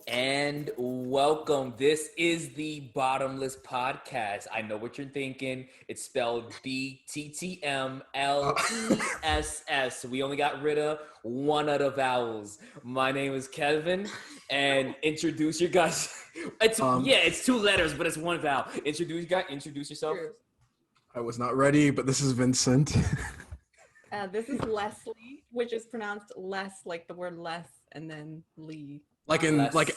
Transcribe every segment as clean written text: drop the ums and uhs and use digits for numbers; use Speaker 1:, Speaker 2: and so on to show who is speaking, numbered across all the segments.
Speaker 1: And welcome. This is the Bottomless Podcast. I know what you're thinking. It's spelled BTTMLESS. We only got rid of one of the vowels. My name is Kevin, and introduce your guys. It's two letters, but it's one vowel. Introduce yourself.
Speaker 2: Cheers.
Speaker 3: I was not ready, but this is Vincent.
Speaker 2: This is Leslie, which is pronounced less, like the word less, and then Lee.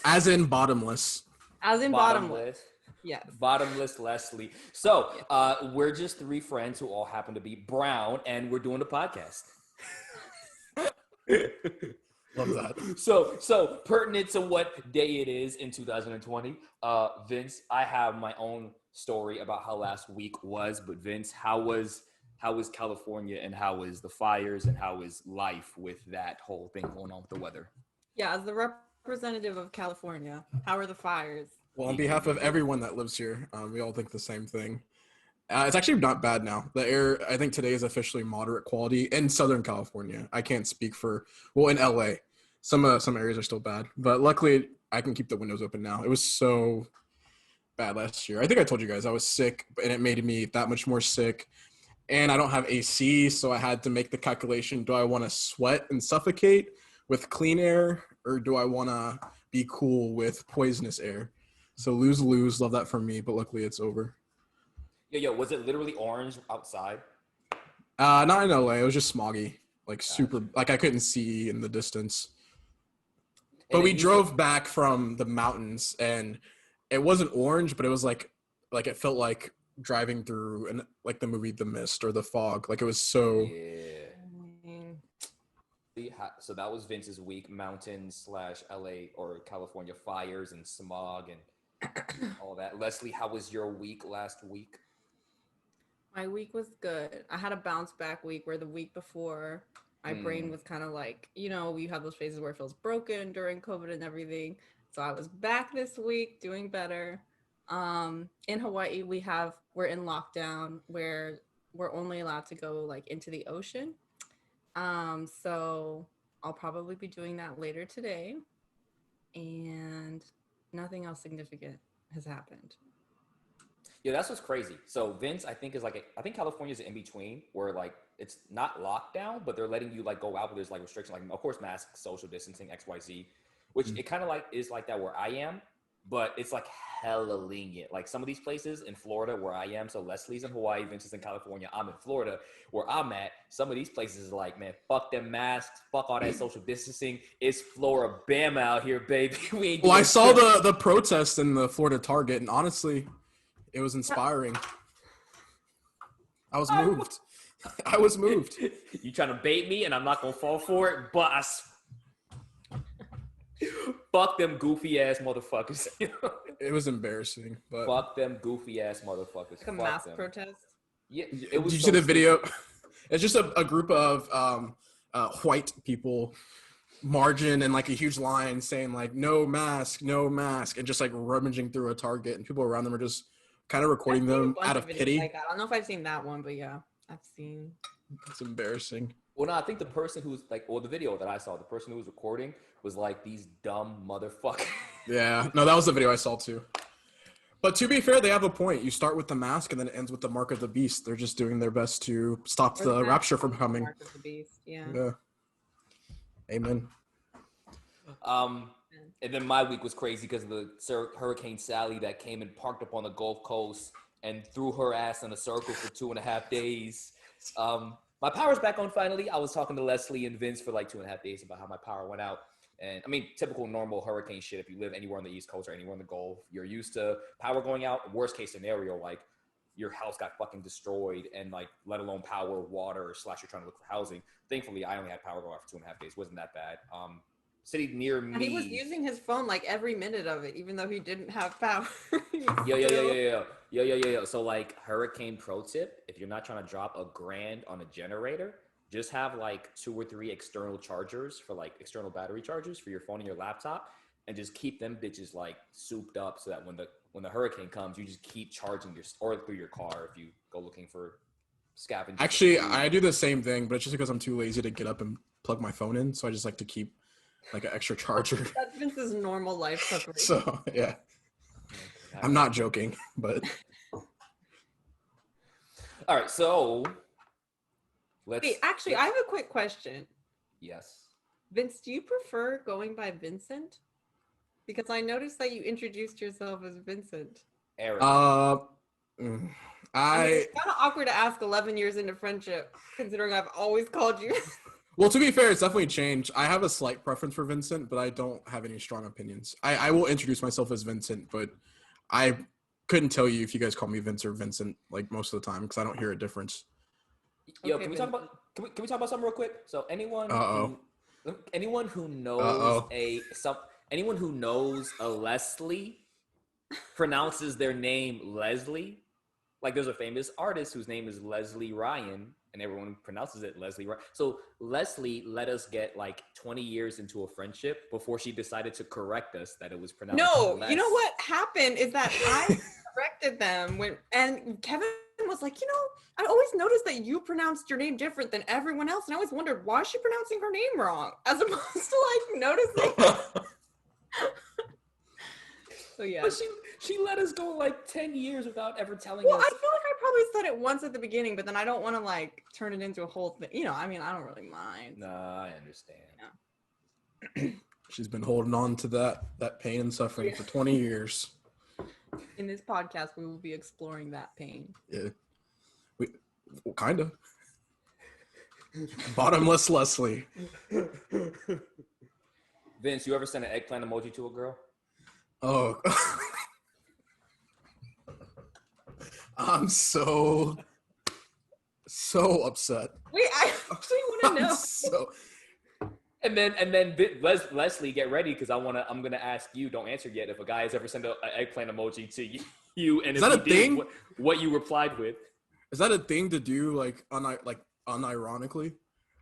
Speaker 3: As in bottomless.
Speaker 2: As in bottomless. Yes.
Speaker 1: Bottomless Leslie. So we're just three friends who all happen to be brown, and we're doing a podcast.
Speaker 3: Love that.
Speaker 1: So pertinent to what day it is in 2020, Vince, I have my own story about how last week was, but Vince, how was California, and how was the fires, and how was life with that whole thing going on with the weather?
Speaker 2: Yeah, as the representative of California, how are the fires?
Speaker 3: Well, on behalf of everyone that lives here, we all think the same thing. It's actually not bad now. The air, I think today is officially moderate quality in Southern California. I can't speak in LA. Some areas are still bad, but luckily I can keep the windows open now. It was so bad last year. I think I told you guys I was sick, and it made me that much more sick. And I don't have AC, so I had to make the calculation. Do I want to sweat and suffocate with clean air, or do I want to be cool with poisonous air? So lose. Love that from me, but luckily it's over.
Speaker 1: Yo, was it literally orange outside?
Speaker 3: Not in LA. It was just smoggy, super. Like I couldn't see in the distance. But we drove back from the mountains, and it wasn't orange, but it was like it felt like driving through the movie The Mist or The Fog. Like it was so.
Speaker 1: Yeah. So that was Vince's week, mountains / LA or California fires and smog and all that. Leslie, how was your week last week?
Speaker 2: My week was good. I had a bounce back week where the week before my brain was kind of like, you have those phases where it feels broken during COVID and everything. So I was back this week doing better. In Hawaii, we're in lockdown where we're only allowed to go into the ocean. So I'll probably be doing that later today, and nothing else significant has happened.
Speaker 1: Yeah, that's what's crazy. So Vince, I think I think California's in between where it's not lockdown, but they're letting you go out, but there's restrictions, of course, masks, social distancing, XYZ, which it kind of is like that where I am, but it's hella lenient. Some of these places in Florida where I am, so Leslie's in Hawaii, Vince is in California, I'm in Florida, where I'm at, some of these places is man, fuck them masks, fuck all that social distancing. It's Floribama out here, baby.
Speaker 3: I saw the protest in the Florida Target, and honestly, it was inspiring. I was moved.
Speaker 1: You trying to bait me, and I'm not gonna fall for it, but fuck them goofy ass motherfuckers.
Speaker 3: It was embarrassing, but
Speaker 1: fuck them goofy ass motherfuckers.
Speaker 2: A mass protest.
Speaker 1: Yeah, it was.
Speaker 3: Did you see the video? It's just a group of white people marching in a huge line saying no mask, and just rummaging through a Target, and people around them are just kind of recording them out of pity.
Speaker 2: I don't know if I've seen that one, but yeah, I've seen.
Speaker 3: It's embarrassing.
Speaker 1: Well, no, I think the person who's the video that I saw, the person who was recording was these dumb motherfuckers.
Speaker 3: Yeah, no, that was the video I saw too. But to be fair, they have a point. You start with the mask and then it ends with the mark of the beast. They're just doing their best to stop the rapture from coming.
Speaker 2: Mark of the beast, yeah.
Speaker 3: Amen.
Speaker 1: And then my week was crazy because of the Hurricane Sally that came and parked up on the Gulf Coast and threw her ass in a circle for 2.5 days. My power's back on finally. I was talking to Leslie and Vince for 2.5 days about how my power went out. And I mean, typical normal hurricane shit. If you live anywhere on the East Coast or anywhere in the Gulf, you're used to power going out. Worst case scenario, your house got fucking destroyed and let alone power, water, / you're trying to look for housing. Thankfully, I only had power go out for 2.5 days. Wasn't that bad. sitting near me.
Speaker 2: And he was using his phone like every minute of it, even though he didn't have power.
Speaker 1: Yo. So like hurricane pro tip, if you're not trying to drop $1,000 on a generator, just have like 2 or 3 external chargers for like external battery chargers for your phone and your laptop, and just keep them bitches like souped up so that when the hurricane comes, you just keep charging or through your car if you go looking for scavengers.
Speaker 3: Actually, I do the same thing, but it's just because I'm too lazy to get up and plug my phone in, so I just like to keep like an extra charger.
Speaker 2: That's Vince's normal life preparation.
Speaker 3: So yeah, I'm not joking, but
Speaker 1: all right. So
Speaker 2: Wait, actually, I have a quick question.
Speaker 1: Yes.
Speaker 2: Vince, do you prefer going by Vincent? Because I noticed that you introduced yourself as Vincent.
Speaker 1: Eric.
Speaker 3: I
Speaker 2: mean, it's kind of awkward to ask 11 years into friendship, considering I've always called you.
Speaker 3: Well, to be fair, it's definitely changed. I have a slight preference for Vincent, but I don't have any strong opinions. I will introduce myself as Vincent, but I couldn't tell you if you guys call me Vince or Vincent like most of the time because I don't hear a difference.
Speaker 1: Yo,
Speaker 2: Okay,
Speaker 1: can we talk about something real quick? So anyone who knows anyone who knows a Leslie pronounces their name Leslie. Like there's a famous artist whose name is Leslie Ryan, and everyone pronounces it Leslie Ryan. So Leslie let us get like 20 years into a friendship before she decided to correct us that it was pronounced
Speaker 2: You know what happened is that I corrected them and Kevin was like, I always noticed that you pronounced your name different than everyone else, and I always wondered why is she pronouncing her name wrong, as opposed to like noticing. So yeah.
Speaker 1: But she let us go like 10 years without ever telling
Speaker 2: Well,
Speaker 1: us.
Speaker 2: I feel like I probably said it once at the beginning, but then I don't want to like turn it into a whole thing. I mean, I don't really mind.
Speaker 1: Nah, I understand.
Speaker 2: Yeah.
Speaker 3: She's been holding on to that pain and suffering for 20 years.
Speaker 2: In this podcast, we will be exploring that pain.
Speaker 3: Yeah. Kind of. Bottomless Leslie.
Speaker 1: Vince, you ever send an eggplant emoji to a girl?
Speaker 3: Oh. I'm so upset.
Speaker 2: Wait, I actually want to know.
Speaker 1: And then Leslie, get ready because I'm gonna ask you. Don't answer yet. If a guy has ever sent an eggplant emoji to you, and
Speaker 3: is
Speaker 1: if
Speaker 3: that
Speaker 1: he
Speaker 3: a thing?
Speaker 1: Did, what you replied with?
Speaker 3: Is that a thing to do like unironically?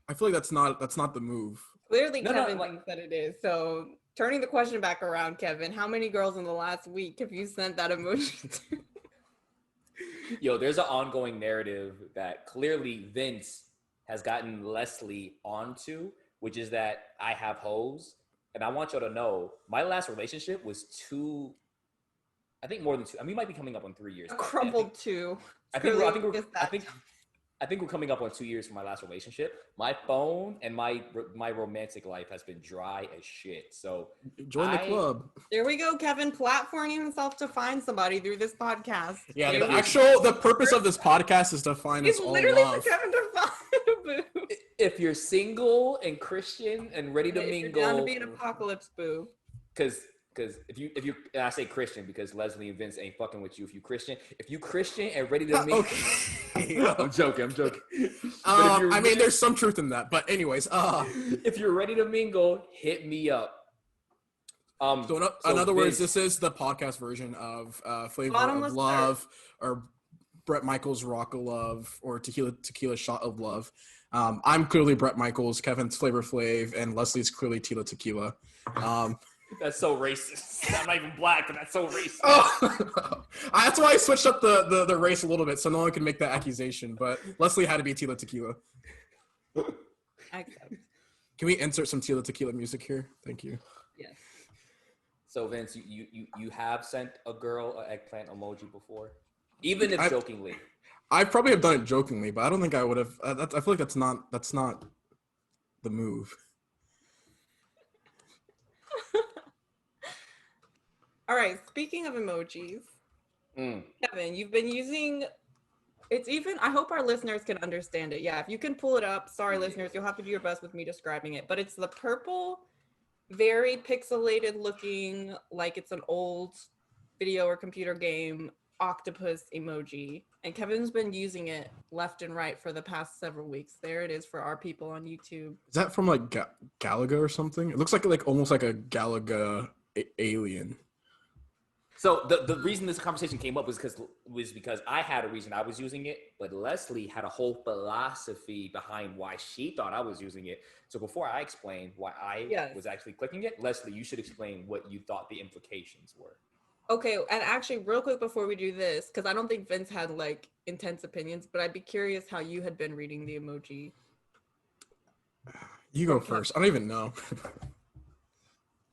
Speaker 3: I feel like that's not the move.
Speaker 2: Clearly, Kevin thinks that it is. So, turning the question back around, Kevin, how many girls in the last week have you sent that emoji to?
Speaker 1: Yo, there's an ongoing narrative that clearly Vince has gotten Leslie onto, which is that I have hoes. And I want y'all to know, my last relationship was more than 2. I mean, we might be coming up on 3 years.
Speaker 2: Crumbled 2.
Speaker 1: I think we're coming up on 2 years for my last relationship. My phone and my romantic life has been dry as shit. So
Speaker 3: join the club.
Speaker 2: There we go, Kevin, platforming himself to find somebody through this podcast.
Speaker 3: Yeah, the purpose of this podcast is to find us all love. It's literally for Kevin to find
Speaker 1: a boo. If you're single and Christian and ready to mingle,
Speaker 2: you're down to be an apocalypse boo.
Speaker 1: Because if you and I say Christian because Leslie and Vince ain't fucking with you. If you Christian and ready to mingle, okay. I'm joking.
Speaker 3: I mean, there's some truth in that, but anyways,
Speaker 1: if you're ready to mingle, hit me up.
Speaker 3: So in other words, this is the podcast version of Flavor
Speaker 2: Bottomless
Speaker 3: of Love, or Bret Michaels Rock of Love, or Tequila Shot of Love. I'm clearly Bret Michaels, Kevin's Flavor Flav, and Leslie's clearly Tila Tequila.
Speaker 1: That's so racist. I'm not even black, but that's so racist.
Speaker 3: That's why I switched up the race a little bit so no one can make that accusation. But Leslie had to be Tila Tequila.
Speaker 2: Accept.
Speaker 3: Can we insert some Tila Tequila music here? Thank you.
Speaker 2: Yes.
Speaker 1: So Vince, you have sent a girl an eggplant emoji before, even if jokingly.
Speaker 3: I probably have done it jokingly, but I don't think I would have. I feel like that's not the move.
Speaker 2: All right, speaking of emojis, Kevin, you've been using, I hope our listeners can understand it. Yeah, if you can pull it up, sorry listeners, you'll have to do your best with me describing it, but it's the purple, very pixelated looking, like it's an old video or computer game octopus emoji, and Kevin's been using it left and right for the past several weeks. There it is for our people on YouTube.
Speaker 3: Is that from like Galaga or something? It looks like almost like a Galaga alien.
Speaker 1: So the reason this conversation came up was because I had a reason I was using it, but Leslie had a whole philosophy behind why she thought I was using it. So before I explain why I was actually clicking it, Leslie, you should explain what you thought the implications were.
Speaker 2: Okay, and actually, real quick before we do this, because I don't think Vince had like intense opinions, but I'd be curious how you had been reading the emoji.
Speaker 3: You go first. I don't even know.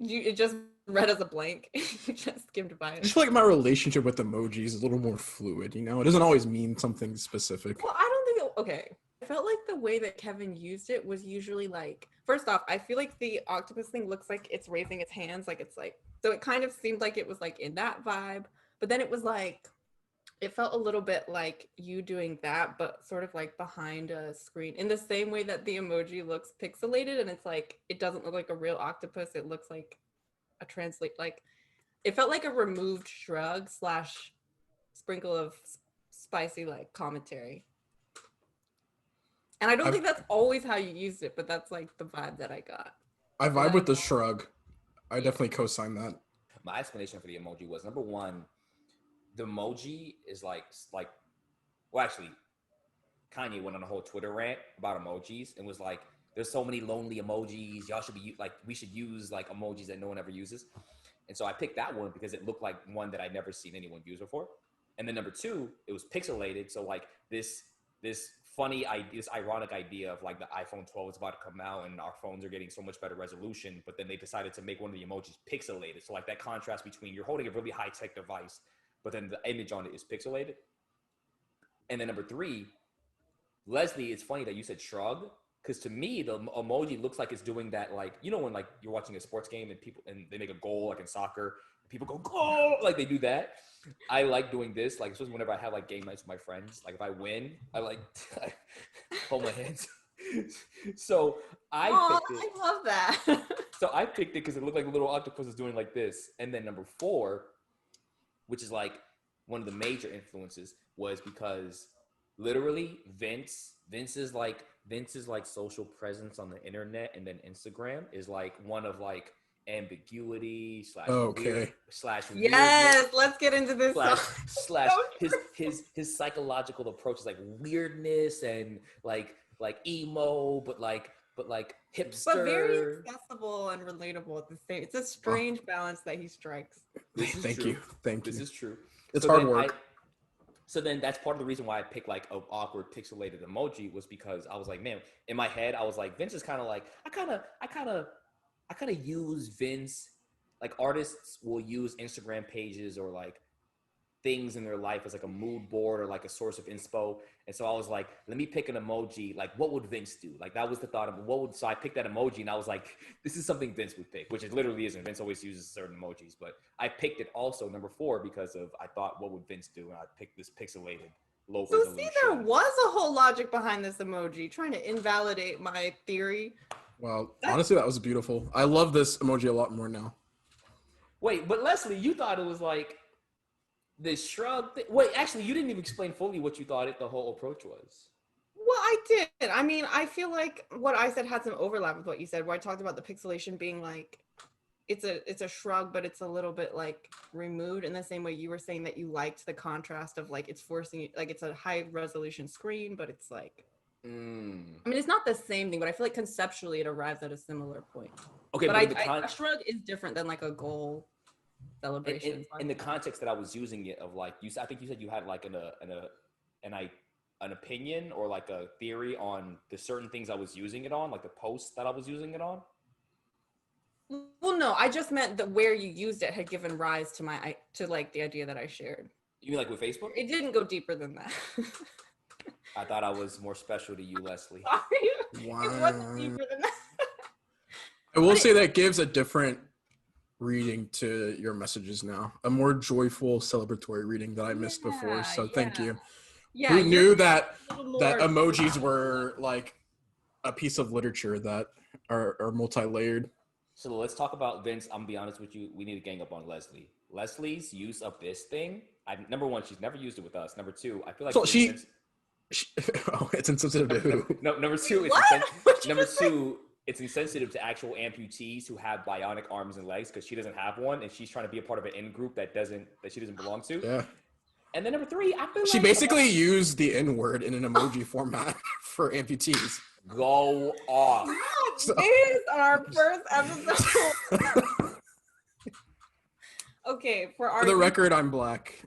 Speaker 2: It just read as a blank. You just skimmed by
Speaker 3: I
Speaker 2: it.
Speaker 3: just feel like my relationship with emojis is a little more fluid, you know? It doesn't always mean something specific.
Speaker 2: Well, I don't think okay. I felt like the way that Kevin used it was usually like, first off, I feel like the octopus thing looks like it's raising its hands, like it's like, so it kind of seemed like it was like in that vibe, but then it was like, it felt a little bit like you doing that, but sort of like behind a screen in the same way that the emoji looks pixelated, and it's like, it doesn't look like a real octopus. It looks like a like, it felt like a removed shrug / sprinkle of spicy like commentary. And I don't think that's always how you used it, but that's like the vibe that I got.
Speaker 3: I vibe with the shrug. I definitely co-sign that.
Speaker 1: My explanation for the emoji was, number one, the emoji is like, well, actually, Kanye went on a whole Twitter rant about emojis and was like, there's so many lonely emojis. Y'all should be like, we should use like emojis that no one ever uses. And so I picked that one because it looked like one that I'd never seen anyone use before. And then number two, it was pixelated. So like this funny idea, this ironic idea of like the iPhone 12 is about to come out and our phones are getting so much better resolution, but then they decided to make one of the emojis pixelated. So like that contrast between you're holding a really high tech device, but then the image on it is pixelated. And then number three, Leslie, it's funny that you said shrug, because to me the emoji looks like it's doing that, like, you know, when like you're watching a sports game and they make a goal, like in soccer, people go goal, like they do that. I like doing this, like especially whenever I have like game nights with my friends. Like if I win, I like I hold my hands. So I
Speaker 2: love that.
Speaker 1: So I picked it because it looked like a little octopus is doing like this. And then number four, which is like one of the major influences, was because literally Vince's like social presence on the internet and then Instagram is like one of like ambiguity / weird /
Speaker 2: yes, let's get into this
Speaker 1: / his psychological approach is like weirdness and like emo, but like hipster,
Speaker 2: but very accessible and relatable at the same. It's a strange balance that he strikes.
Speaker 3: Thank you.
Speaker 1: This is true.
Speaker 3: It's hard work.
Speaker 1: So then that's part of the reason why I picked like an awkward pixelated emoji, was because I was like, man, in my head I was like, Vince is kind of like, I kind of use Vince, like artists will use Instagram pages or like things in their life as like a mood board or like a source of inspo. And so I was like, let me pick an emoji. Like, what would Vince do? Like, that was the thought of so I picked that emoji and I was like, this is something Vince would pick, which it literally isn't. Vince always uses certain emojis, but I picked it also number 4 because I thought, what would Vince do? And I picked this pixelated low resolution.
Speaker 2: So see, there was a whole logic behind this emoji, trying to invalidate my theory.
Speaker 3: Well, honestly, that was beautiful. I love this emoji a lot more now.
Speaker 1: Wait, but Leslie, you thought it was like this shrug thing. Wait, actually, you didn't even explain fully what you thought the whole approach was.
Speaker 2: Well, I did. I mean, I feel like what I said had some overlap with what you said, where I talked about the pixelation being like, it's a shrug, but it's a little bit like removed, in the same way you were saying that you liked the contrast of like, it's forcing, like it's a high resolution screen, but it's like, I mean, it's not the same thing, but I feel like conceptually it arrives at a similar point. Okay, but a shrug is different than like a goal celebration.
Speaker 1: In the context that I was using it of like, I think you said you had like an opinion or like a theory on the certain things I was using it on, like the posts that I was using it on.
Speaker 2: Well, no, I just meant that where you used it had given rise to like the idea that I shared.
Speaker 1: You mean like with Facebook?
Speaker 2: It didn't go deeper than that.
Speaker 1: I thought I was more special to you, Leslie.
Speaker 2: Wow. It wasn't deeper than that.
Speaker 3: I will say that gives a different reading to your messages now, a more joyful, celebratory reading that I missed before. So thank you. Yeah, who knew that emojis were like a piece of literature that are multi-layered?
Speaker 1: So let's talk about Vince. I'm gonna be honest with you. We need to gang up on Leslie. Leslie's use of this thing number one, she's never used it with us. Number two, I feel like
Speaker 3: So
Speaker 1: it's
Speaker 3: oh, it's insensitive to who?
Speaker 1: no. Number two, number two, it's insensitive to actual amputees who have bionic arms and legs because she doesn't have one, and she's trying to be a part of an in group that she doesn't belong to.
Speaker 3: Yeah.
Speaker 1: And then number three, I feel
Speaker 3: She
Speaker 1: like
Speaker 3: basically used the N word in an emoji format for amputees.
Speaker 1: go off.
Speaker 3: So-
Speaker 2: This is our first episode. Okay,
Speaker 3: For the record, I'm black.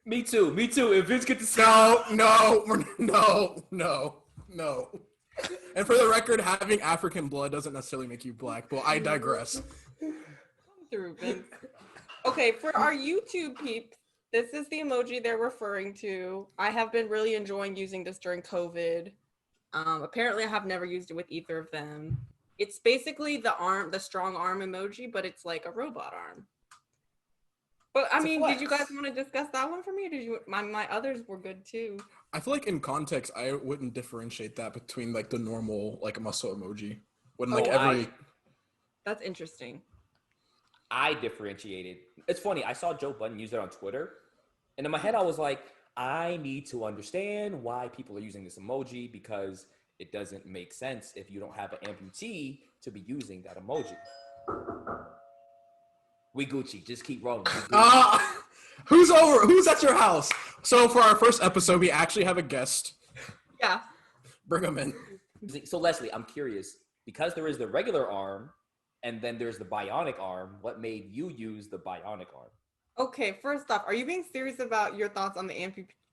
Speaker 1: Me too. If Vince gets to see
Speaker 3: No. And for the record, having African blood doesn't necessarily make you black, but I digress.
Speaker 2: through, Vince. Okay, for our YouTube peeps, this is the emoji they're referring to. I have been really enjoying using this during COVID. Apparently, I have never used it with either of them. It's basically the strong arm emoji, but it's like a robot arm. But I mean, did you guys want to discuss that one for me? Or did you? My others were good too.
Speaker 3: I feel like in context, I wouldn't differentiate that between like the normal like muscle emoji. When like
Speaker 2: That's interesting.
Speaker 1: I differentiated. It's funny. I saw Joe Budden use it on Twitter, and in my head, I was like, I need to understand why people are using this emoji because it doesn't make sense if you don't have an amputee to be using that emoji. We Gucci. Just keep rolling.
Speaker 3: Who's over? Who's at your house? So for our first episode, we actually have a guest.
Speaker 2: Yeah.
Speaker 3: Bring him in.
Speaker 1: So Leslie, I'm curious, because there is the regular arm and then there's the bionic arm, what made you use the bionic arm?
Speaker 2: Okay, first off, are you being serious about your thoughts on the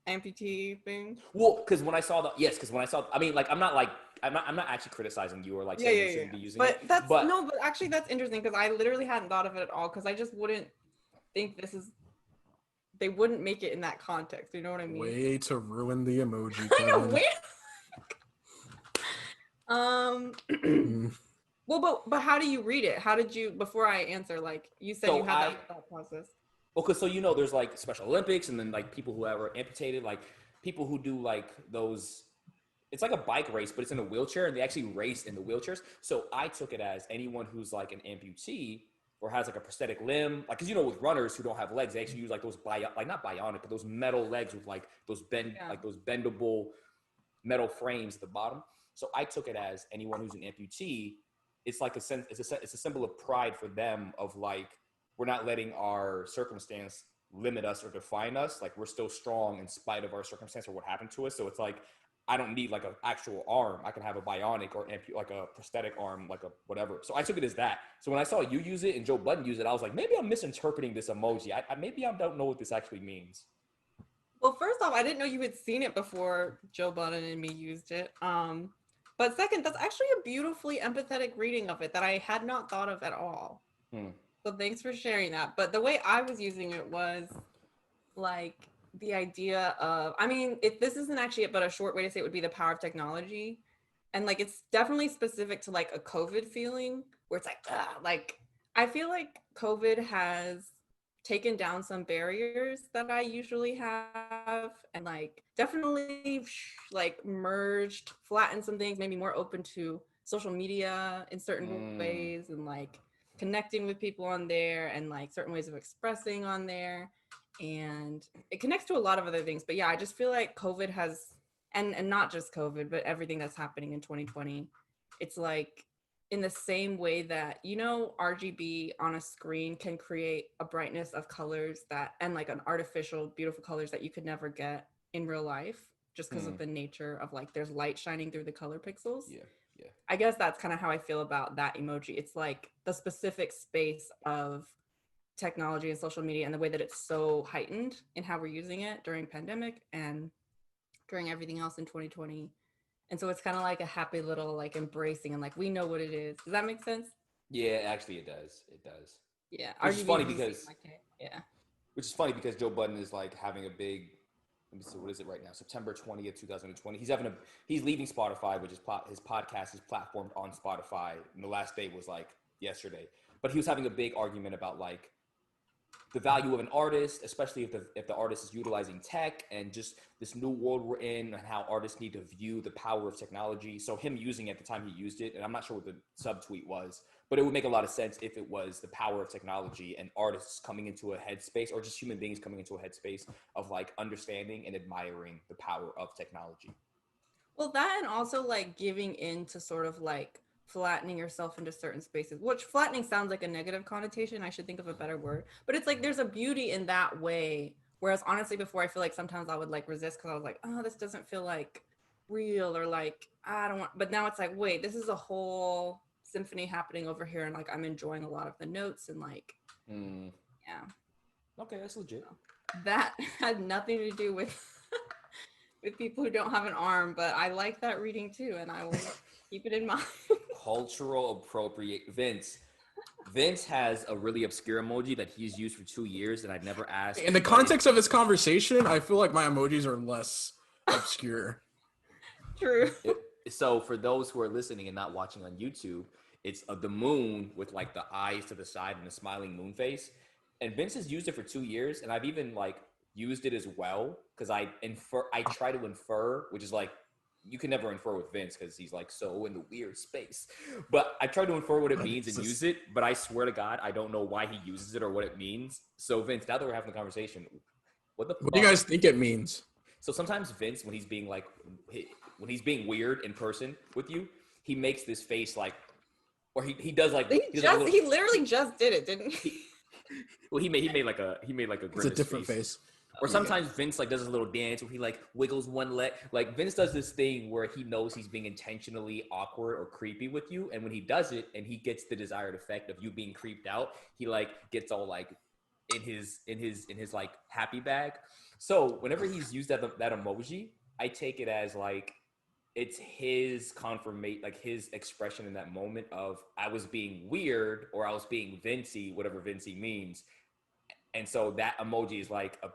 Speaker 2: amputee thing?
Speaker 1: Well, because when I saw I mean, like, I'm not actually criticizing you or like saying you shouldn't be using it.
Speaker 2: But actually that's interesting because I literally hadn't thought of it at all because I just wouldn't think they wouldn't make it in that context. You know what I mean?
Speaker 3: Way to ruin the emoji.
Speaker 2: I know, well, but how do you read it? How did you, before I answer, like you said you had that thought process.
Speaker 1: Well, because there's like Special Olympics and then like people who are amputated, like people who do like those, it's like a bike race, but it's in a wheelchair and they actually race in the wheelchairs. So I took it as anyone who's like an amputee or has like a prosthetic limb, like, cause with runners who don't have legs, they actually use like those not bionic, but those metal legs with like those those bendable metal frames at the bottom. So I took it as anyone who's an amputee. It's like it's a symbol of pride for them of like, we're not letting our circumstance limit us or define us. Like we're still strong in spite of our circumstance or what happened to us. So it's like, I don't need like an actual arm. I can have a bionic or like a prosthetic arm, like a whatever. So I took it as that. So when I saw you use it and Joe Budden use it, I was like, maybe I'm misinterpreting this emoji. Maybe I don't know what this actually means.
Speaker 2: Well, first off, I didn't know you had seen it before Joe Budden and me used it. But second, that's actually a beautifully empathetic reading of it that I had not thought of at all. So thanks for sharing that. But the way I was using it was like the idea of, I mean, this isn't actually it, but a short way to say it would be the power of technology. And like, it's definitely specific to like a COVID feeling where it's like, I feel like COVID has taken down some barriers that I usually have and like definitely like flattened some things, made me more open to social media in certain ways and like connecting with people on there and like certain ways of expressing on there. And it connects to a lot of other things. But yeah, I just feel like COVID has, and not just COVID, but everything that's happening in 2020, it's like in the same way that, RGB on a screen can create a brightness of colors and like an artificial, beautiful colors that you could never get in real life just because of the nature of like, there's light shining through the color pixels. Yeah. I guess that's kind of how I feel about that emoji. It's like the specific space of technology and social media and the way that it's so heightened in how we're using it during pandemic and during everything else in 2020. And so it's kind of like a happy little like embracing and like, we know what it is. Does that make sense?
Speaker 1: Yeah, actually it does. It does.
Speaker 2: Yeah.
Speaker 1: Which is funny because Joe Budden is like having a big, let me see, what is it right now? September 20th, 2020. He's leaving Spotify, which is his podcast is platformed on Spotify. And the last day was like yesterday, but he was having a big argument about like the value of an artist, especially if the artist is utilizing tech and just this new world we're in and how artists need to view the power of technology. So him using it at the time he used it, and I'm not sure what the subtweet was, But it would make a lot of sense if it was the power of technology and artists coming into a headspace, or just human beings coming into a headspace of like understanding and admiring the power of technology.
Speaker 2: Well, that, and also like giving in to sort of like flattening yourself into certain spaces, which flattening sounds like a negative connotation. I should think of a better word, but it's like there's a beauty in that way. Whereas honestly, before, I feel like sometimes I would like resist because I was like, oh, this doesn't feel like real, or like I don't want. But now it's like, wait, this is a whole symphony happening over here, and like I'm enjoying a lot of the notes, and like yeah.
Speaker 1: Okay, that's legit.
Speaker 2: That had nothing to do with with people who don't have an arm, but I like that reading too, and I will keep it in mind.
Speaker 1: Cultural appropriate. Vince has a really obscure emoji that he's used for 2 years that I'd never asked.
Speaker 3: In the context of this conversation, I feel like my emojis are less obscure.
Speaker 2: True.
Speaker 1: So for those who are listening and not watching on YouTube, it's the moon with like the eyes to the side and the smiling moon face. And Vince has used it for 2 years, and I've even like used it as well because I try to infer, which is like you can never infer with Vince because he's like so in the weird space. But I try to infer what it means and use it, but I swear to God, I don't know why he uses it or what it means. So Vince, now that we're having a conversation, what
Speaker 3: do you guys think it means?
Speaker 1: So sometimes Vince, when he's being weird in person with you, he makes this face like, or he does like
Speaker 2: he literally just did it, didn't he?
Speaker 1: Well, he made like a grimace.
Speaker 3: It's a different face.
Speaker 1: Or sometimes Vince like does a little dance where he like wiggles one leg. Like Vince does this thing where he knows he's being intentionally awkward or creepy with you, and when he does it and he gets the desired effect of you being creeped out, he like gets all like in his like happy bag. So whenever he's used that emoji, I take it as like it's his confirmation, like his expression in that moment of I was being weird or I was being Vincey, whatever Vincey means. And so that emoji is like a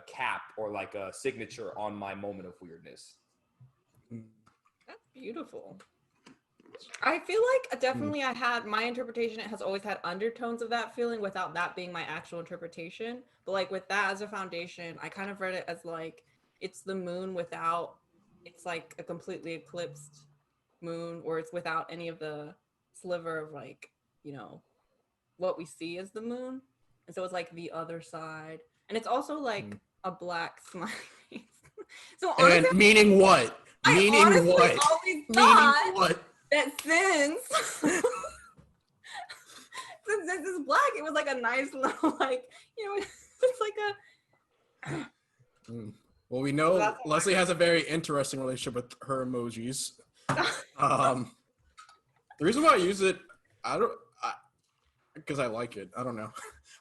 Speaker 1: cap or like a signature on my moment of weirdness.
Speaker 2: That's beautiful. I feel like definitely I had my interpretation. It has always had undertones of that feeling without that being my actual interpretation. But like with that as a foundation, I kind of read it as like it's the moon without, it's like a completely eclipsed moon, or it's without any of the sliver of like, you know, what we see as the moon. And so it's like the other side. And it's also like a black smiley face. So honestly,
Speaker 3: and meaning what? Meaning what?
Speaker 2: Always thought
Speaker 3: what?
Speaker 2: That since this is black, it was like a nice little like, you know, it's like a
Speaker 3: Well, we know Leslie has a very interesting relationship with her emojis. The reason why I use it, because I like it. I don't know.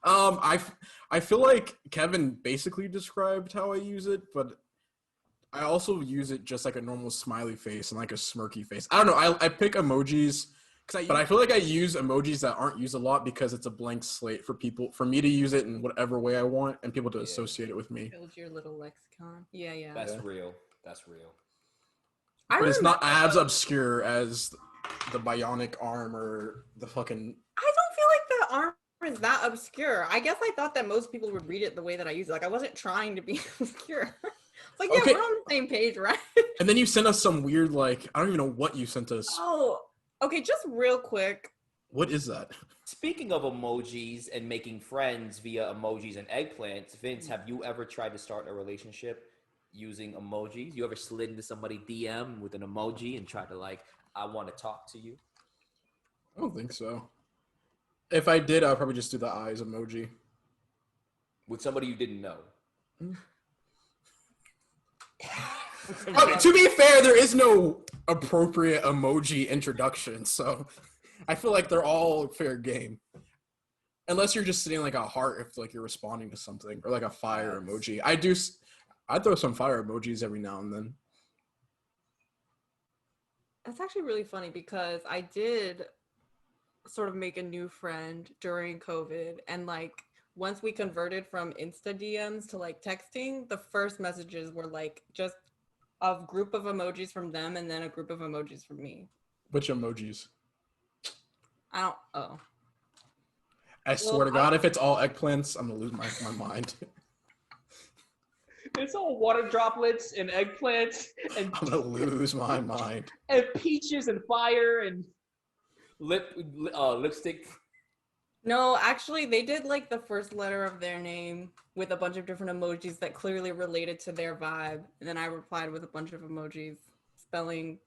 Speaker 3: I feel like Kevin basically described how I use it, but I also use it just like a normal smiley face and like a smirky face. I don't know. I pick emojis, but I feel like I use emojis that aren't used a lot because it's a blank slate for me to use it in whatever way I want and people to associate it with me.
Speaker 2: Build your little lexicon. Yeah.
Speaker 1: That's real. That's real.
Speaker 3: But it's not as obscure as the bionic arm or the fucking...
Speaker 2: I don't feel like the arm is that obscure. I guess I thought that most people would read it the way that I use it. Like I wasn't trying to be obscure. It's like, yeah, we're on the same page, right?
Speaker 3: And then you sent us some weird, like, I don't even know what you sent us.
Speaker 2: Oh, okay, just real quick.
Speaker 3: What is that?
Speaker 1: Speaking of emojis and making friends via emojis and eggplants, Vince, have you ever tried to start a relationship using emojis? You ever slid into somebody DM with an emoji and tried to like, I want to talk to you?
Speaker 3: I don't think so. If I did, I'd probably just do the eyes emoji.
Speaker 1: With somebody you didn't know?
Speaker 3: To be fair, there is no appropriate emoji introduction, so I feel like they're all fair game. Unless you're just sitting like a heart if like you're responding to something, or like a fire emoji. I throw some fire emojis every now and then.
Speaker 2: That's actually really funny because I did sort of make a new friend during COVID, and like once we converted from Insta DMs to like texting, the first messages were like just a group of emojis from them and then a group of emojis from me.
Speaker 3: Which emojis?
Speaker 2: I
Speaker 3: swear to God, if it's all eggplants, I'm gonna lose my mind.
Speaker 1: It's all water droplets and eggplants and
Speaker 3: I'm gonna lose my mind.
Speaker 1: And peaches and fire and Lipstick.
Speaker 2: No, actually, they did like the first letter of their name with a bunch of different emojis that clearly related to their vibe, and then I replied with a bunch of emojis spelling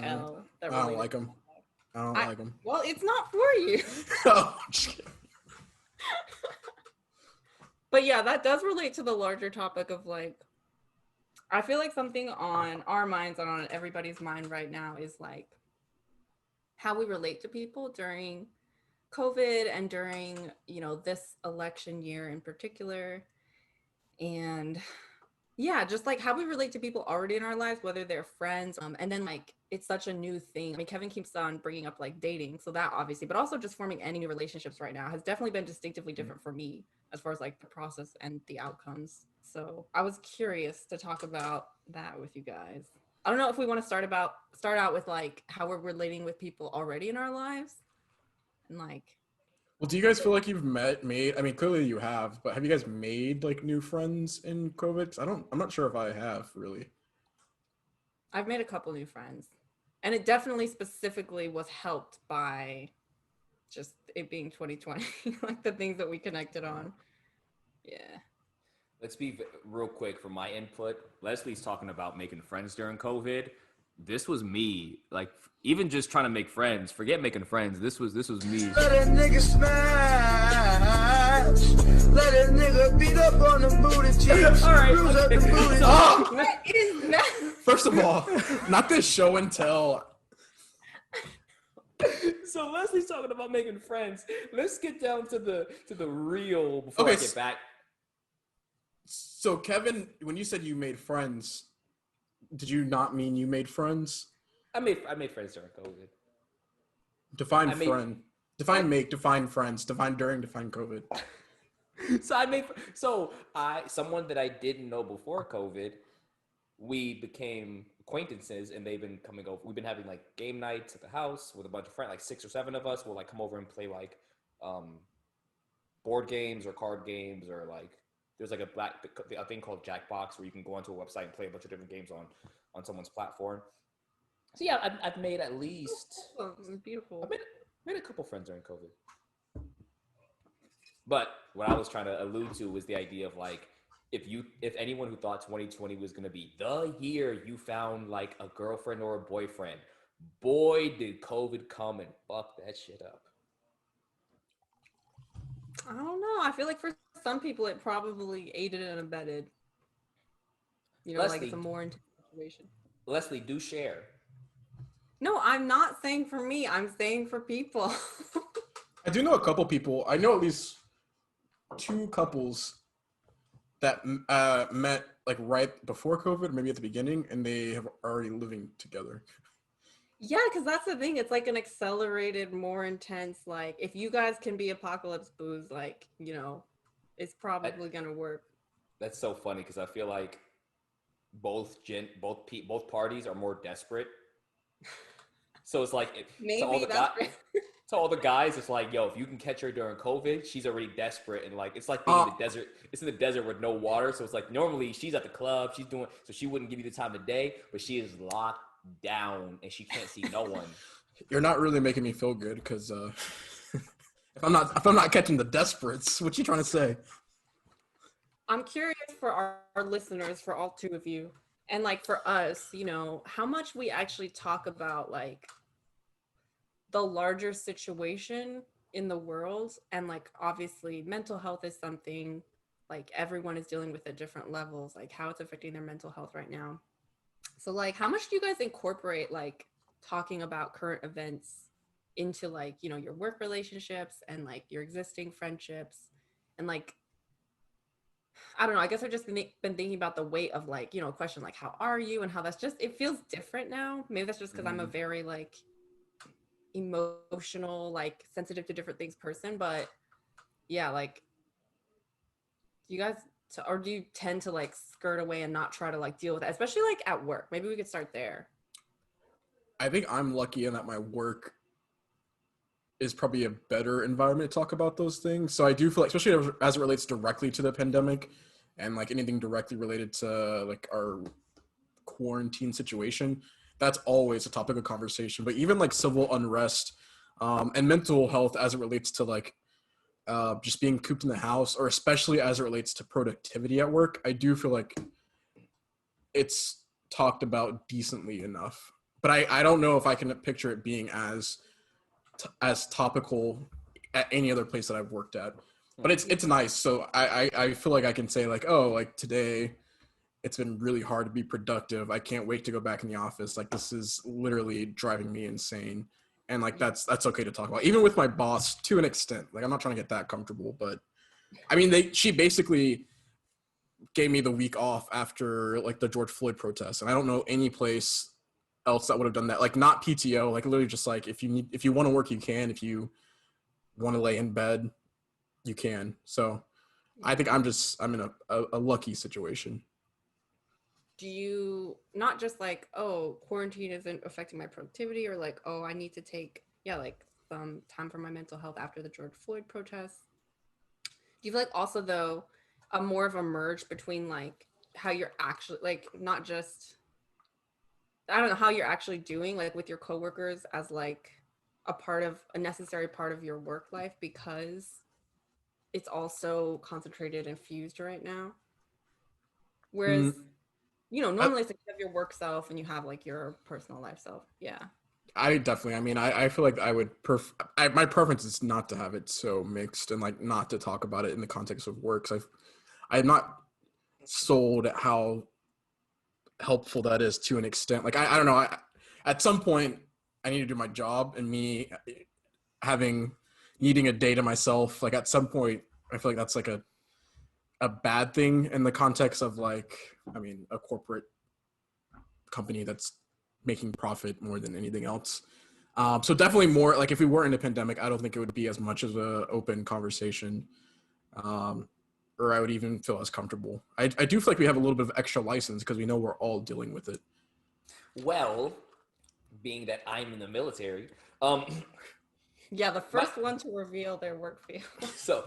Speaker 2: L that
Speaker 3: I don't
Speaker 2: related.
Speaker 3: like them. I don't like them.
Speaker 2: Well, it's not for you.
Speaker 3: Oh,
Speaker 2: But yeah, that does relate to the larger topic of like, I feel like something on our minds and on everybody's mind right now is like how we relate to people during COVID and during, this election year in particular. And yeah, just like how we relate to people already in our lives, whether they're friends. And then like, it's such a new thing. I mean, Kevin keeps on bringing up like dating. So that obviously, but also just forming any new relationships right now has definitely been distinctively different for me as far as like the process and the outcomes. So I was curious to talk about that with you guys. I don't know if we want to start out with like how we're relating with people already in our lives and like.
Speaker 3: well, do you guys feel like you've made? I mean, clearly you have, but have you guys made like new friends in COVID? 'Cause I'm not sure if I have really.
Speaker 2: I've made a couple new friends, and it definitely specifically was helped by just it being 2020, like the things that we connected on. Yeah.
Speaker 1: Let's be real quick for my input. Leslie's talking about making friends during COVID. This was me, like even just trying to make friends. Forget making friends. This was me.
Speaker 4: Let a nigga smash. Let a nigga beat up on the booty cheeks.
Speaker 1: All right.
Speaker 4: Bruise up the booty.
Speaker 3: Oh!
Speaker 2: What is that?
Speaker 3: First of all, not this show and tell.
Speaker 1: So Leslie's talking about making friends. Let's get down to the real before I get back.
Speaker 3: So Kevin, when you said you made friends, did you not mean you made friends?
Speaker 1: I made friends during COVID.
Speaker 3: Define friend. Define friends. Define during. Define COVID.
Speaker 1: Someone that I didn't know before COVID, we became acquaintances, and they've been coming over. We've been having like game nights at the house with a bunch of friends, like 6 or 7 of us. We'll like come over and play like board games or card games, or like there's like a thing called Jackbox where you can go onto a website and play a bunch of different games on someone's platform. So yeah, I've made at least
Speaker 2: Beautiful.
Speaker 1: I've made a couple friends during COVID. But what I was trying to allude to was the idea of like, if anyone who thought 2020 was going to be the year you found like a girlfriend or a boyfriend, boy, did COVID come and fuck that shit up.
Speaker 2: I don't know. I feel like for some people it probably aided and abetted.
Speaker 1: Leslie,
Speaker 2: like it's a more intense situation.
Speaker 1: Leslie, do share.
Speaker 2: No, I'm not saying for me. I'm saying for people.
Speaker 3: I do know a couple people. I know at least 2 couples that met like right before COVID, maybe at the beginning, and they have already living together.
Speaker 2: Yeah, because that's the thing. It's like an accelerated, more intense, like if you guys can be apocalypse booze, like, it's probably gonna work.
Speaker 1: That's so funny because I feel like both parties are more desperate. So it's like
Speaker 2: Maybe
Speaker 1: to all the guys, it's like, yo, if you can catch her during COVID, she's already desperate, and like it's like being in the desert. It's in the desert with no water, so it's like normally she's at the club, so she wouldn't give you the time of day, but she is locked down and she can't see no one.
Speaker 3: You're not really making me feel good because if I'm not catching the desperates, what you trying to say?
Speaker 2: I'm curious for our listeners, for all 2 of you, and like for us, how much we actually talk about like the larger situation in the world. And like, obviously mental health is something like everyone is dealing with at different levels, like how it's affecting their mental health right now. So like, how much do you guys incorporate like talking about current events into like, your work relationships and like your existing friendships? And like, I don't know, I guess I've just been thinking about the weight of like, a question like, how are you? And how that's just, it feels different now. Maybe that's just because I'm a very like emotional, like sensitive to different things person. But yeah, like, do you guys, or do you tend to like skirt away and not try to like deal with it, especially like at work? Maybe we could start there.
Speaker 3: I think I'm lucky in that my work is probably a better environment to talk about those things. So I do feel like, especially as it relates directly to the pandemic and like anything directly related to like our quarantine situation, that's always a topic of conversation. But even like civil unrest, And mental health as it relates to like just being cooped in the house, or especially as it relates to productivity at work, I do feel like it's talked about decently enough. But I don't know if I can picture it being as topical at any other place that I've worked at. But it's nice. So I feel like I can say like, oh, like today it's been really hard to be productive. I can't wait to go back in the office. Like this is literally driving me insane. And like that's okay to talk about. Even with my boss to an extent. Like I'm not trying to get that comfortable, but I mean she basically gave me the week off after like the George Floyd protests. And I don't know any place else that would have done that. Like not PTO, like literally just like if you want to work, you can. If you want to lay in bed, you can. So I think I'm in a lucky situation.
Speaker 2: Do you not just like, oh, quarantine isn't affecting my productivity, or like, oh, I need to take like some time for my mental health after the George Floyd protests? Do you feel like also though a more of a merge between like how you're actually like not just, I don't know, how you're actually doing like with your coworkers as like a necessary part of your work life, because it's also concentrated and fused right now? Whereas normally it's like you have your work self and you have like your personal life self. Yeah.
Speaker 3: I definitely, I mean, I feel like I would my preference is not to have it so mixed and like not to talk about it in the context of work. So I'm not sold at how helpful that is to an extent. Like, I don't know. At some point I need to do my job, and me needing a day to myself. Like at some point I feel like that's like a bad thing in the context of like, I mean, a corporate company that's making profit more than anything else. So definitely more like if we were in a pandemic, I don't think it would be as much of an open conversation, or I would even feel as comfortable. I do feel like we have a little bit of extra license because we know we're all dealing with it.
Speaker 1: Well, being that I'm in the military,
Speaker 2: yeah, the first one to reveal their work field.
Speaker 1: So,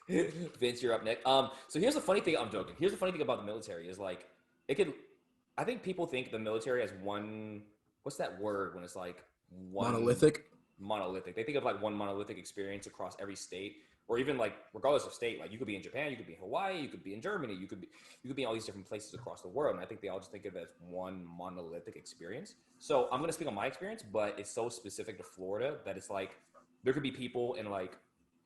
Speaker 1: Vince, you're up next. So here's the funny thing. I'm joking. Here's the funny thing about the military is like, I think people think the military has one. What's that word when it's like one
Speaker 3: Monolithic.
Speaker 1: They think of like one monolithic experience across every state, or even like regardless of state. Like you could be in Japan, you could be in Hawaii, you could be in Germany, you could be in all these different places across the world. And I think they all just think of it as one monolithic experience. So I'm gonna speak on my experience, but it's so specific to Florida that it's like there could be people in like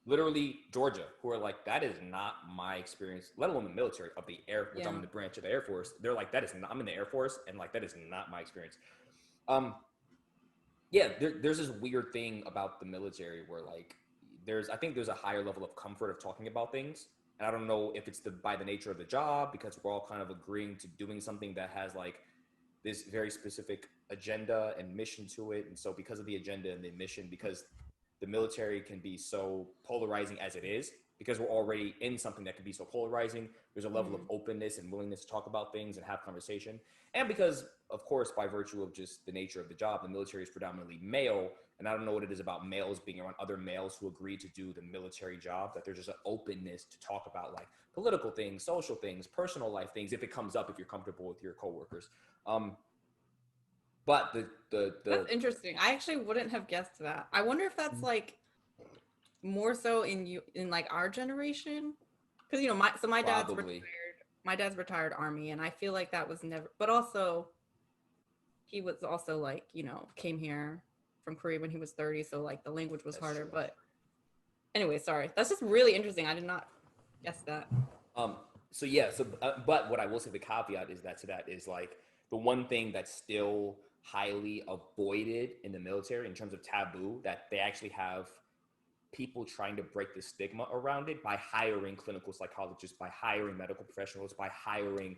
Speaker 1: literally Georgia who are like, that is not my experience, let alone the military of the air, which I'm in the branch of the Air Force. They're like, I'm in the Air Force, and like that is not my experience. There's this weird thing about the military where like I think there's a higher level of comfort of talking about things. And I don't know if it's by the nature of the job, because we're all kind of agreeing to doing something that has like this very specific agenda and mission to it. And so because of the agenda and the mission, because the military can be so polarizing as it is, because we're already in something that can be so polarizing, there's a level of openness and willingness to talk about things and have conversation. And because, of course, by virtue of just the nature of the job, the military is predominantly male. And I don't know what it is about males being around other males who agree to do the military job, that there's just an openness to talk about like political things, social things, personal life things, if it comes up, if you're comfortable with your coworkers. But
Speaker 2: that's interesting. I actually wouldn't have guessed that. I wonder if that's like more so in like our generation, because my dad's retired. My dad's retired Army, and I feel like that was never. But also, he was also like came here from Korea when he was 30, so like the language was harder. True. But anyway, sorry. That's just really interesting. I did not guess that.
Speaker 1: But what I will say, the caveat is that is like the one thing that's still highly avoided in the military in terms of taboo, that they actually have people trying to break the stigma around it by hiring clinical psychologists, by hiring medical professionals, by hiring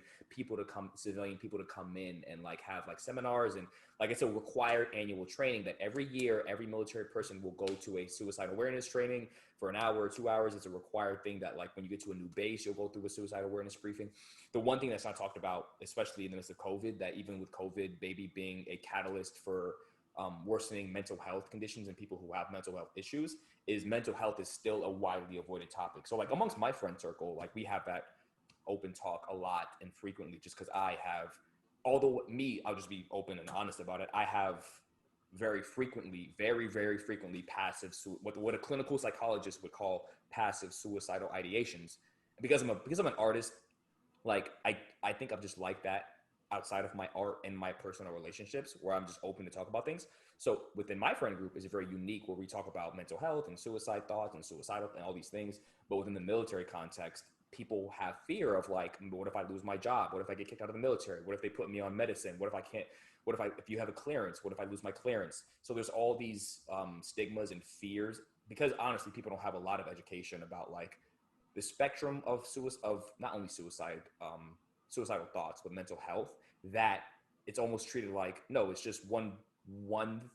Speaker 1: civilian people to come in and like have like seminars, and like it's a required annual training that every year every military person will go to a suicide awareness training for an hour or 2 hours. It's a required thing that like when you get to a new base, you'll go through a suicide awareness briefing. The one thing that's not talked about, especially in the midst of COVID, that even with COVID maybe being a catalyst for worsening mental health conditions and people who have mental health issues, is mental health is still a widely avoided topic. So like amongst my friend circle, like we have that open talk a lot and frequently, just because I'll just be open and honest about it. I have very frequently, very frequently passive, what a clinical psychologist would call passive suicidal ideations. And because I'm an artist, like I think I'm just like that outside of my art and my personal relationships, where I'm just open to talk about things. So within my friend group is very unique, where we talk about mental health and suicide thoughts and suicidal and all these things. But within the military context, people have fear of like, what if I lose my job? What if I get kicked out of the military? What if they put me on medicine? What if I can't? What if you have a clearance? What if I lose my clearance? So there's all these stigmas and fears, because honestly, people don't have a lot of education about like the spectrum of not only suicidal thoughts, but mental health, that it's almost treated like, no, it's just one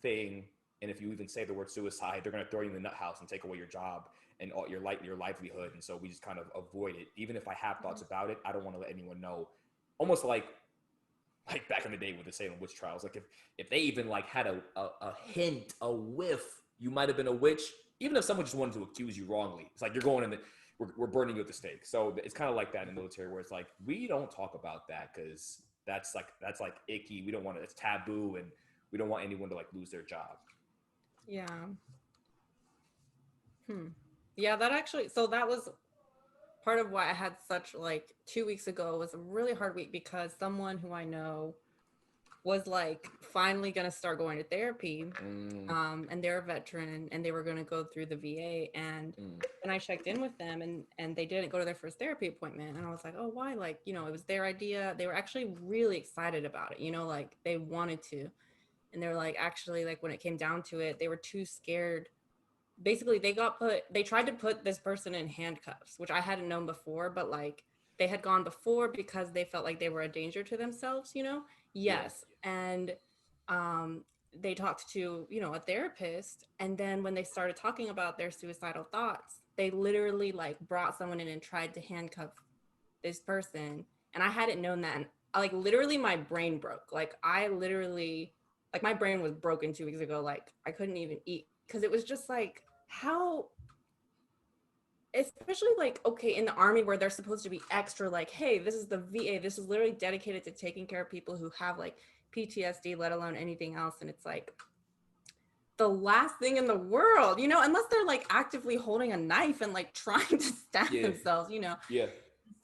Speaker 1: thing. And if you even say the word suicide, they're going to throw you in the nut house and take away your job and all your livelihood. And so we just kind of avoid it. Even if I have thoughts about it, I don't want to let anyone know. Almost like back in the day with the Salem witch trials, like if they even like had a hint, a whiff, you might have been a witch. Even if someone just wanted to accuse you wrongly, it's like you're going in the we're burning you at the stake. So it's kind of like that in the military, where it's like, we don't talk about that because that's like icky. We don't want it. It's taboo, and we don't want anyone to like lose their job.
Speaker 2: Yeah. Yeah, that actually, so that was part of why I had such, like, 2 weeks ago was a really hard week, because someone who I know was like finally going to start going to therapy, and they're a veteran, and they were going to go through the VA, and I checked in with them, and they didn't go to their first therapy appointment, and I was like, oh, why? Like, you know, it was their idea. They were actually really excited about it, you know, like they wanted to, and they were like, actually, like when it came down to it, they were too scared. Basically, they tried to put this person in handcuffs, which I hadn't known before, but like they had gone before because they felt like they were a danger to themselves, you know? Yes. Yeah. And they talked to, you know, a therapist. And then when they started talking about their suicidal thoughts, they literally like brought someone in and tried to handcuff this person. And I hadn't known that. And like literally my brain broke. Like I literally, like my brain was broken 2 weeks ago. Like I couldn't even eat, because it was just like, how, especially like, okay, in the Army where they're supposed to be extra like, hey, this is the VA, this is literally dedicated to taking care of people who have like PTSD, let alone anything else. And it's like the last thing in the world, you know, unless they're like actively holding a knife and like trying to stab themselves, you know.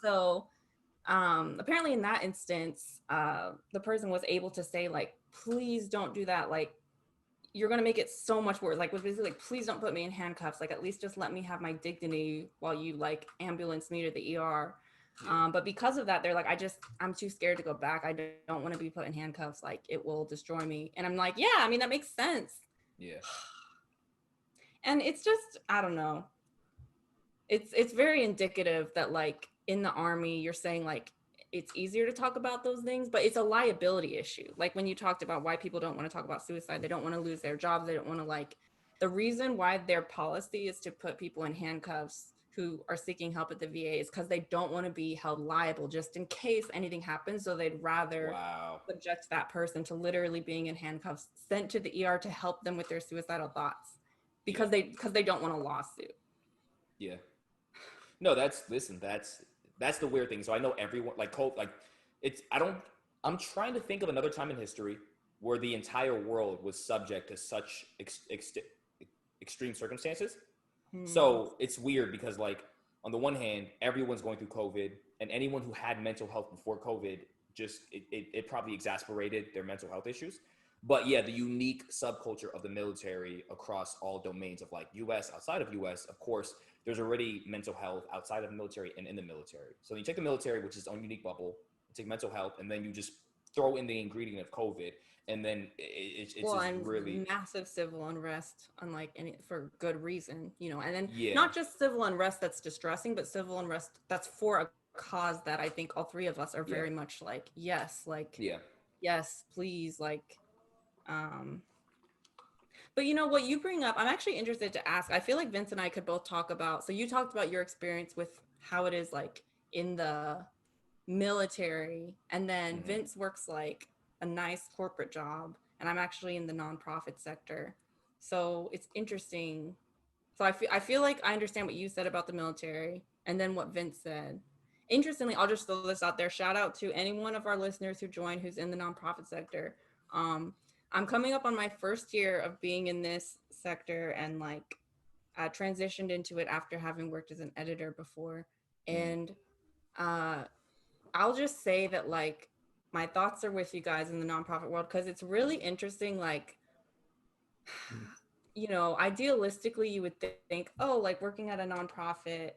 Speaker 2: So apparently in that instance, the person was able to say like, please don't do that, like you're going to make it so much worse. Like, was basically like, please don't put me in handcuffs. Like, at least just let me have my dignity while you like ambulance me to the ER. But because of that, they're like, I'm too scared to go back. I don't want to be put in handcuffs. Like, it will destroy me. And I'm like, yeah, I mean, that makes sense.
Speaker 1: Yeah.
Speaker 2: And it's just, I don't know. It's very indicative that like in the Army, you're saying like, it's easier to talk about those things, but it's a liability issue. Like when you talked about why people don't want to talk about suicide, they don't want to lose their jobs. They don't want to like, the reason why their policy is to put people in handcuffs who are seeking help at the VA is because they don't want to be held liable just in case anything happens. So they'd rather subject that person to literally being in handcuffs, sent to the ER to help them with their suicidal thoughts because they don't want a lawsuit.
Speaker 1: Yeah. No, that's the weird thing. So I know everyone I'm trying to think of another time in history where the entire world was subject to such extreme circumstances. So it's weird because like on the one hand, everyone's going through COVID, and anyone who had mental health before COVID, just it probably exacerbated their mental health issues. But yeah, the unique subculture of the military across all domains of like US, outside of US, of course, there's already mental health outside of the military and in the military. So you take the military, which is its own unique bubble, you take mental health, and then you just throw in the ingredient of COVID, and then it's just really
Speaker 2: massive civil unrest, unlike any, for good reason, you know. And then not just civil unrest that's distressing, but civil unrest that's for a cause that I think all three of us are very much like, yes, like yes, please, like. But you know what you bring up, I'm actually interested to ask. I feel like Vince and I could both talk about, so you talked about your experience with how it is like in the military, and then Vince works like a nice corporate job, and I'm actually in the nonprofit sector. So it's interesting. So I feel like I understand what you said about the military and then what Vince said. Interestingly, I'll just throw this out there. Shout out to any one of our listeners who join who's in the nonprofit sector. I'm coming up on my first year of being in this sector, and like I transitioned into it after having worked as an editor before. And I'll just say that like my thoughts are with you guys in the nonprofit world, because it's really interesting. Like, you know, idealistically, you would think, oh, like working at a nonprofit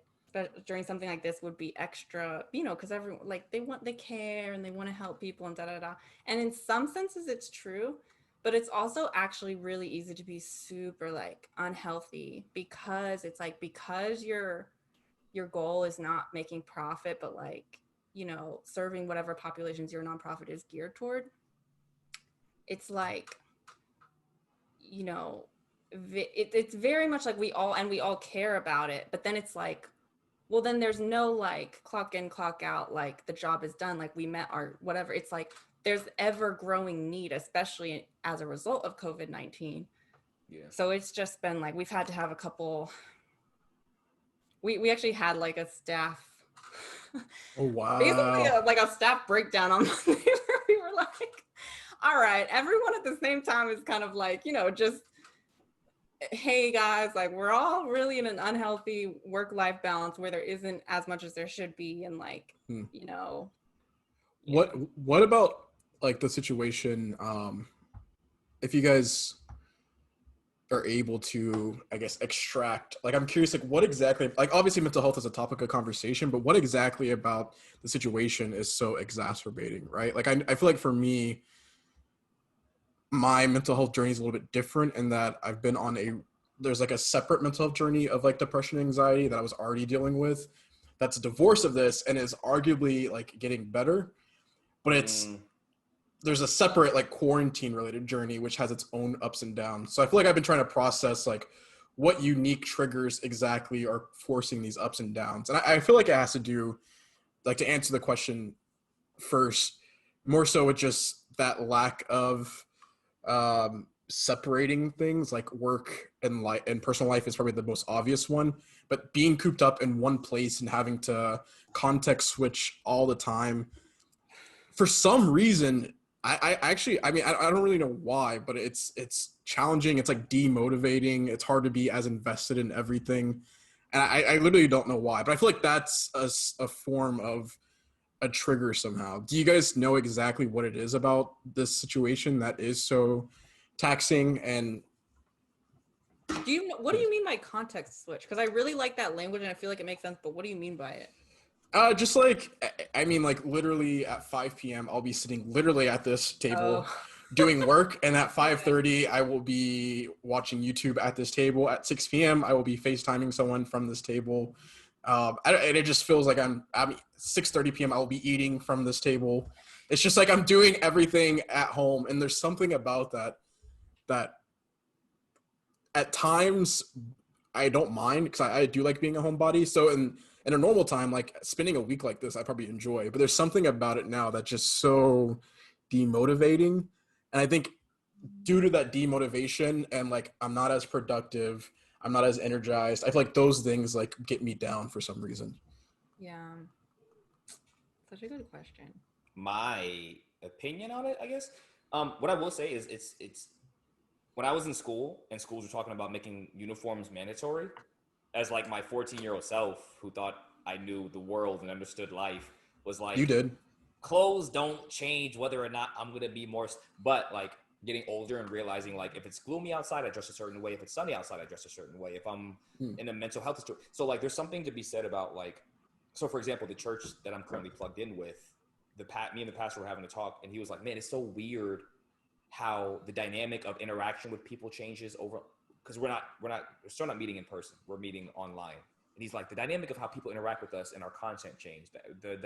Speaker 2: during something like this would be extra, you know, because everyone like they care and they want to help people and da da da. And in some senses, it's true, but it's also actually really easy to be super like unhealthy, because it's like, because your goal is not making profit, but like, you know, serving whatever populations your nonprofit is geared toward. It's like, you know, it's very much like we all care about it, but then it's like, well, then there's no like clock in, clock out, like the job is done, like we met our whatever. It's like there's ever growing need, especially as a result of COVID-19.
Speaker 1: Yeah.
Speaker 2: So it's just been like, we've had to have a couple, we actually had like a staff,
Speaker 3: Oh wow.
Speaker 2: basically like a staff breakdown on Monday where we were like, all right, everyone at the same time is kind of like, you know, just, hey guys, like we're all really in an unhealthy work-life balance where there isn't as much as there should be. And like, you know.
Speaker 3: What about like the situation, if you guys are able to, I guess, extract, like, I'm curious, like what exactly, like obviously mental health is a topic of conversation, but what exactly about the situation is so exacerbating, right? Like I feel like for me, my mental health journey is a little bit different in that I've been on there's like a separate mental health journey of like depression and anxiety that I was already dealing with, that's a divorce of this and is arguably like getting better, but there's a separate like quarantine related journey which has its own ups and downs. So I feel like I've been trying to process like what unique triggers exactly are forcing these ups and downs. And I feel like it has to do, like, to answer the question first, more so with just that lack of separating things, like work and life and personal life is probably the most obvious one, but being cooped up in one place and having to context switch all the time, for some reason, I actually, I mean, I don't really know why, but it's challenging. It's like demotivating. It's hard to be as invested in everything. And I literally don't know why, but I feel like that's a form of a trigger somehow. Do you guys know exactly what it is about this situation that is so taxing? And
Speaker 2: Do you know, what do you mean by context switch? Because I really like that language and I feel like it makes sense, but what do you mean by it?
Speaker 3: just like, I mean, like literally at 5 p.m. I'll be sitting literally at this table doing work, and at 5:30 I will be watching YouTube at this table. At 6 p.m. I will be FaceTiming someone from this table. And it just feels like I'm 6:30 p.m. I will be eating from this table. It's just like I'm doing everything at home, and there's something about that at times I don't mind, because I do like being a homebody. So in a normal time, like spending a week like this, I probably enjoy. But there's something about it now that's just so demotivating. And I think due to that demotivation and like I'm not as productive, I'm not as energized, I feel like those things like get me down for some reason.
Speaker 2: Yeah. Such a good question.
Speaker 1: My opinion on it, I guess. What I will say is it's when I was in school and schools were talking about making uniforms mandatory, as like my 14-year-old self who thought I knew the world and understood life was like,
Speaker 3: You did.
Speaker 1: Clothes don't change whether or not I'm gonna be more, but like getting older and realizing like if it's gloomy outside, I dress a certain way. If it's sunny outside, I dress a certain way. If I'm in a mental health situation, so like there's something to be said about like, so for example, the church that I'm currently plugged in with, me and the pastor were having a talk, and he was like, man, it's so weird how the dynamic of interaction with people changes over, because we're still not meeting in person, we're meeting online. And he's like, the dynamic of how people interact with us and our content changed. The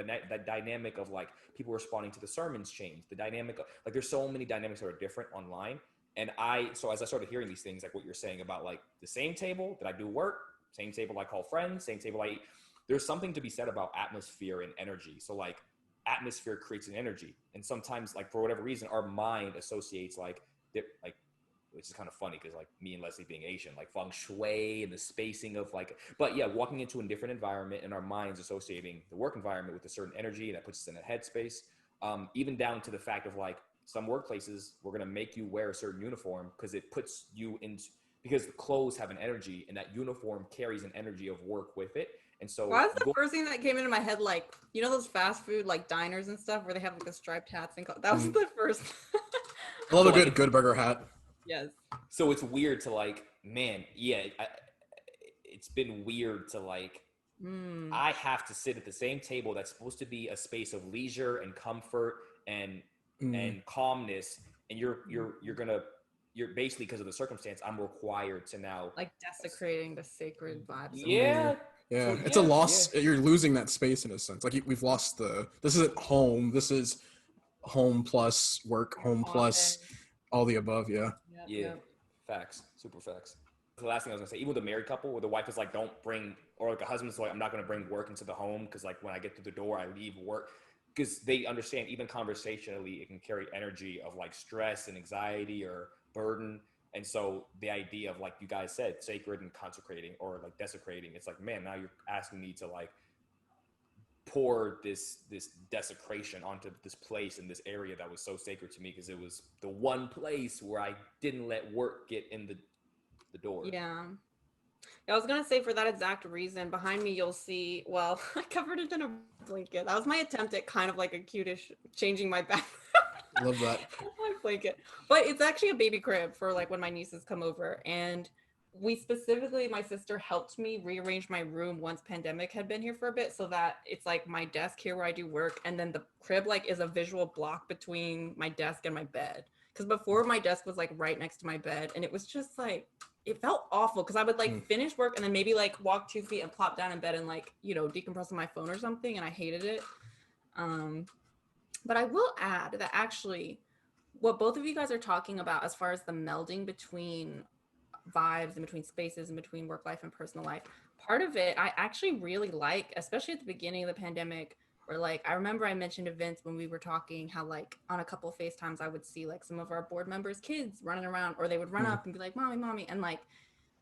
Speaker 1: dynamic of like people responding to the sermons changed. The dynamic of like, there's so many dynamics that are different online. And so as I started hearing these things, like what you're saying about like the same table that I do work, same table I call friends, same table I eat, there's something to be said about atmosphere and energy. So like atmosphere creates an energy. And sometimes like for whatever reason, our mind associates like, which is kind of funny because like me and Leslie being Asian, like feng shui and the spacing of like, but yeah, walking into a different environment and our minds associating the work environment with a certain energy, that puts us in a headspace. Even down to the fact of like some workplaces, we're going to make you wear a certain uniform because it puts you into, because the clothes have an energy and that uniform carries an energy of work with it. And so
Speaker 2: Why was the first thing that came into my head, like, you know, those fast food, like diners and stuff where they have like the striped hats and that was the first.
Speaker 3: I love
Speaker 1: So,
Speaker 3: a
Speaker 1: like,
Speaker 3: good burger hat.
Speaker 2: Yes.
Speaker 1: so it's weird to like, man, yeah, it's been weird to like, I have to sit at the same table that's supposed to be a space of leisure and comfort and calmness, and you're basically, because of the circumstance, I'm required to now
Speaker 2: Like desecrating the sacred vibes.
Speaker 1: yeah.
Speaker 3: Yeah,
Speaker 1: So,
Speaker 3: it's a
Speaker 1: yeah,
Speaker 3: loss.
Speaker 1: yeah.
Speaker 3: You're losing that space in a sense. Like we've lost this isn't home. This is home plus work, home plus
Speaker 2: Office.
Speaker 3: all the above. Yeah.
Speaker 2: Yep,
Speaker 1: Yeah,
Speaker 2: yep.
Speaker 1: facts, super facts. The last thing I was gonna say, even with a married couple where the wife is like, don't bring, or like a husband's like, I'm not gonna bring work into the home because like when I get through the door, I leave work, because they understand even conversationally it can carry energy of like stress and anxiety or burden. And so the idea of, like you guys said, sacred and consecrating or like desecrating, it's like, man, now you're asking me to like pour this desecration onto this place in this area that was so sacred to me because it was the one place where I didn't let work get in the door.
Speaker 2: Yeah. I was gonna say, for that exact reason, behind me you'll see, well, I covered it in a blanket. That was my attempt at kind of like a cutish changing my back.
Speaker 3: Love that.
Speaker 2: My blanket. But it's actually a baby crib for like when my nieces come over. And we specifically, my sister helped me rearrange my room once pandemic had been here for a bit, so that it's like my desk here where I do work, and then the crib like is a visual block between my desk and my bed. Because before, my desk was like right next to my bed, and it was just like, it felt awful because I would like finish work and then maybe like walk 2 feet and plop down in bed and like, you know, decompress on my phone or something, and I hated it. But I will add that actually what both of you guys are talking about as far as the melding between vibes and between spaces and between work life and personal life, part of it I actually really like, especially at the beginning of the pandemic, where like I remember I mentioned events when we were talking how like on a couple of FaceTimes I would see like some of our board members' kids running around, or they would run up and be like, mommy, and like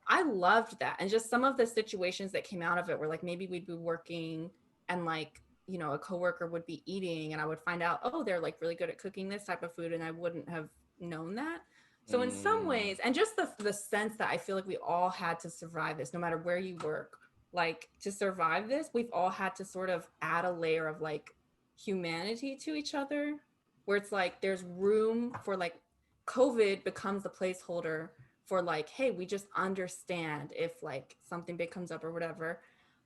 Speaker 2: I loved that. And just some of the situations that came out of it were like, maybe we'd be working and like, you know, a coworker would be eating and I would find out, oh, they're like really good at cooking this type of food, and I wouldn't have known that. So in some ways, and just the sense that I feel like we all had to survive this, no matter where you work, like to survive this, we've all had to sort of add a layer of like humanity to each other, where it's like there's room for like COVID becomes the placeholder for like, hey, we just understand if like something big comes up or whatever.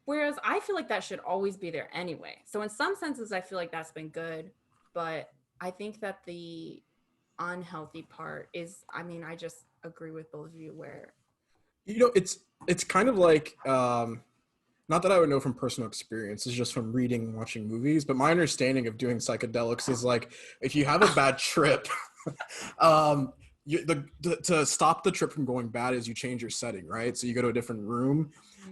Speaker 2: Whereas I feel like that should always be there anyway. So in some senses, I feel like that's been good, but I think that the unhealthy part is, I mean, I just agree with both of you where,
Speaker 3: You know, it's kind of like not that I would know from personal experience, it's just from reading and watching movies, but my understanding of doing psychedelics is like if you have a bad trip, to stop the trip from going bad is you change your setting, right? So you go to a different room.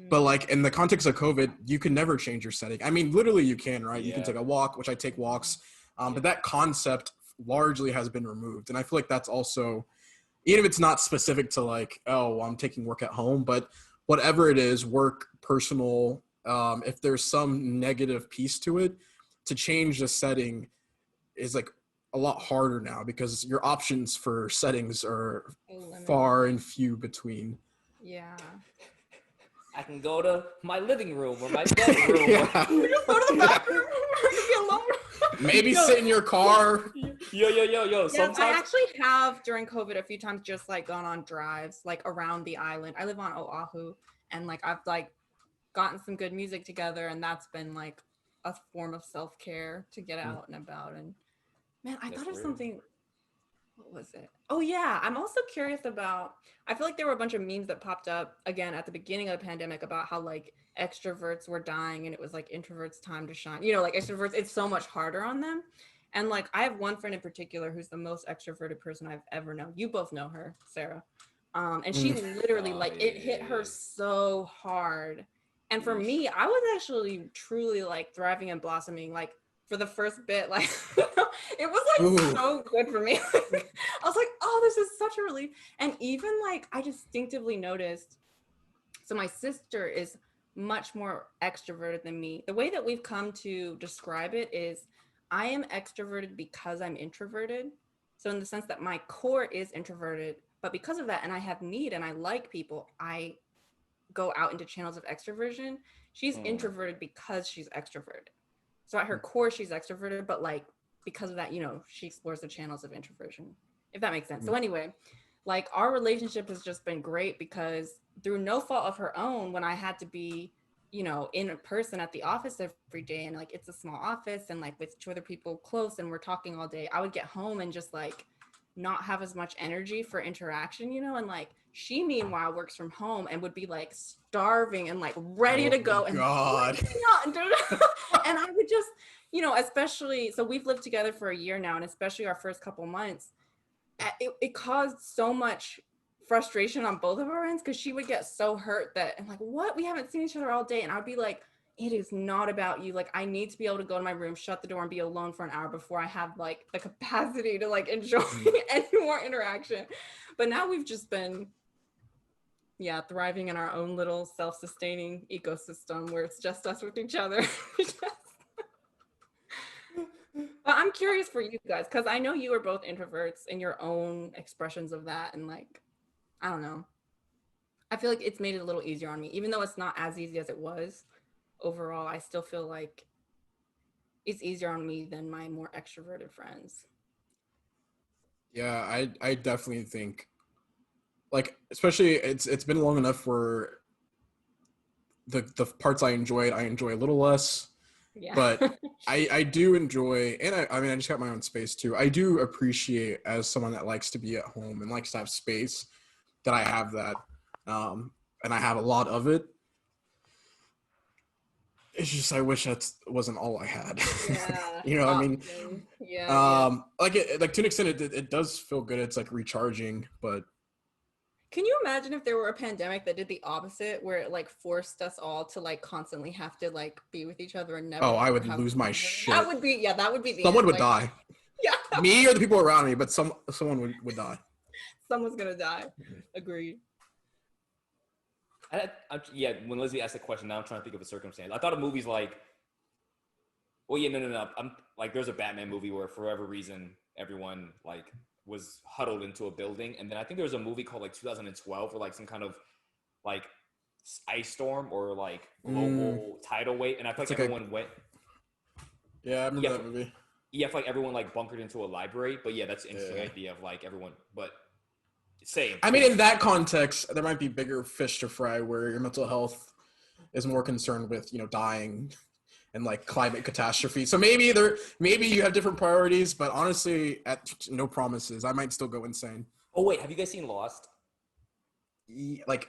Speaker 3: But like in the context of COVID, you can never change your setting. I mean, literally you can, right? You can take a walk, which I take walks, but that concept largely has been removed. And I feel like that's also, even if it's not specific to like, oh, I'm taking work at home, but whatever it is, work, personal, if there's some negative piece to it, to change the setting is like a lot harder now because your options for settings are far and few between.
Speaker 2: yeah.
Speaker 1: I can go to my living room or my bedroom.
Speaker 3: Yeah.
Speaker 2: You just go to the bathroom. Be alone.
Speaker 3: Maybe sit in your car.
Speaker 1: Yo.
Speaker 2: Yes,
Speaker 1: Sometimes
Speaker 2: I actually have during COVID a few times just like gone on drives like around the island. I live on Oahu, and like I've like gotten some good music together, and that's been like a form of self-care to get out and about. And man, I thought of something. What was it? Oh yeah, I'm also curious about, I feel like there were a bunch of memes that popped up again at the beginning of the pandemic about how like extroverts were dying and it was like introverts' time to shine. You know, like extroverts, it's so much harder on them. And like I have one friend in particular who's the most extroverted person I've ever known. You both know her, Sarah. And she literally like it hit her so hard. And for me, I was actually truly like thriving and blossoming like for the first bit, like it was like so good for me. I was like, oh, this is such a relief. And even like I distinctively noticed, so my sister is much more extroverted than me. The way that we've come to describe it is I am extroverted because I'm introverted. So in the sense that my core is introverted, but because of that, and I have need and I like people, I go out into channels of extroversion. She's introverted because she's extroverted. So at her core, she's extroverted, but like because of that, you know, she explores the channels of introversion, if that makes sense. So anyway, like our relationship has just been great because through no fault of her own, when I had to be, you know, in person at the office every day, and like it's a small office and like with two other people close and we're talking all day, I would get home and just like not have as much energy for interaction, you know, and like she meanwhile works from home and would be like starving and like ready to go and
Speaker 3: God.
Speaker 2: and I would just, you know, especially, so we've lived together for a year now, and especially our first couple months, it caused so much frustration on both of our ends because she would get so hurt that I'm like, what? We haven't seen each other all day. And I'd be like, it is not about you. Like, I need to be able to go to my room, shut the door, and be alone for an hour before I have like the capacity to like enjoy any more interaction. But now we've just been, yeah, thriving in our own little self-sustaining ecosystem where it's just us with each other. But I'm curious for you guys, because I know you are both introverts in your own expressions of that. And like, I don't know. I feel like it's made it a little easier on me, even though it's not as easy as it was. Overall, I still feel like it's easier on me than my more extroverted friends.
Speaker 3: Yeah, I definitely think, like, especially it's been long enough where the parts I enjoy a little less.
Speaker 2: Yeah.
Speaker 3: But I do enjoy, and I mean, I just got my own space too. I do appreciate, as someone that likes to be at home and likes to have space, that I have that, and I have a lot of it. It's just, I wish that wasn't all I had.
Speaker 2: Yeah.
Speaker 3: You know what I mean?
Speaker 2: Yeah.
Speaker 3: Like to an extent, it does feel good. It's like recharging, but.
Speaker 2: Can you imagine if there were a pandemic that did the opposite, where it like forced us all to like constantly have to like be with each other and never?
Speaker 3: Oh, I would
Speaker 2: have
Speaker 3: lose my shit.
Speaker 2: That would be, yeah, that would be the
Speaker 3: Someone
Speaker 2: end.
Speaker 3: would
Speaker 2: Like,
Speaker 3: die.
Speaker 2: Yeah.
Speaker 3: Me or the people around me, but someone would die.
Speaker 2: Someone's gonna die. Agreed.
Speaker 1: Yeah, when Lizzie asked the question, now I'm trying to think of a circumstance. I thought of movies like, well, yeah, no. I'm like, there's a Batman movie where for whatever reason everyone like was huddled into a building, and then I think there was a movie called like 2012 where like some kind of like ice storm or like global tidal wave, and I feel like everyone went.
Speaker 3: Yeah, I remember that movie.
Speaker 1: Yeah, I feel like everyone like bunkered into a library, but yeah, that's an interesting idea of like everyone, but. Same.
Speaker 3: I mean, in that context, there might be bigger fish to fry where your mental health is more concerned with, you know, dying and like climate catastrophe. So maybe you have different priorities, but honestly, at no promises, I might still go insane.
Speaker 1: Oh wait, have you guys seen Lost?
Speaker 3: Like,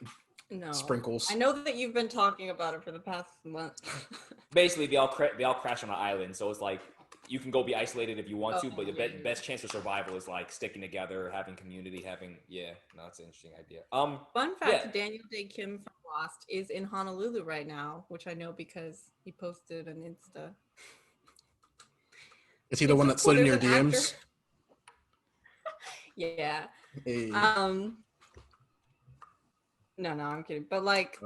Speaker 2: no
Speaker 3: sprinkles.
Speaker 2: I know that you've been talking about it for the past month.
Speaker 1: Basically, they all crash on an island, so it's like you can go be isolated if you want to, but the best chance for survival is like sticking together, having community, that's an interesting idea.
Speaker 2: Fun fact, Daniel Day Kim from Lost is in Honolulu right now, which I know because he posted an Insta.
Speaker 3: Is he the one that slid in your DMs?
Speaker 2: Yeah.
Speaker 3: Hey.
Speaker 2: No, I'm kidding. But like,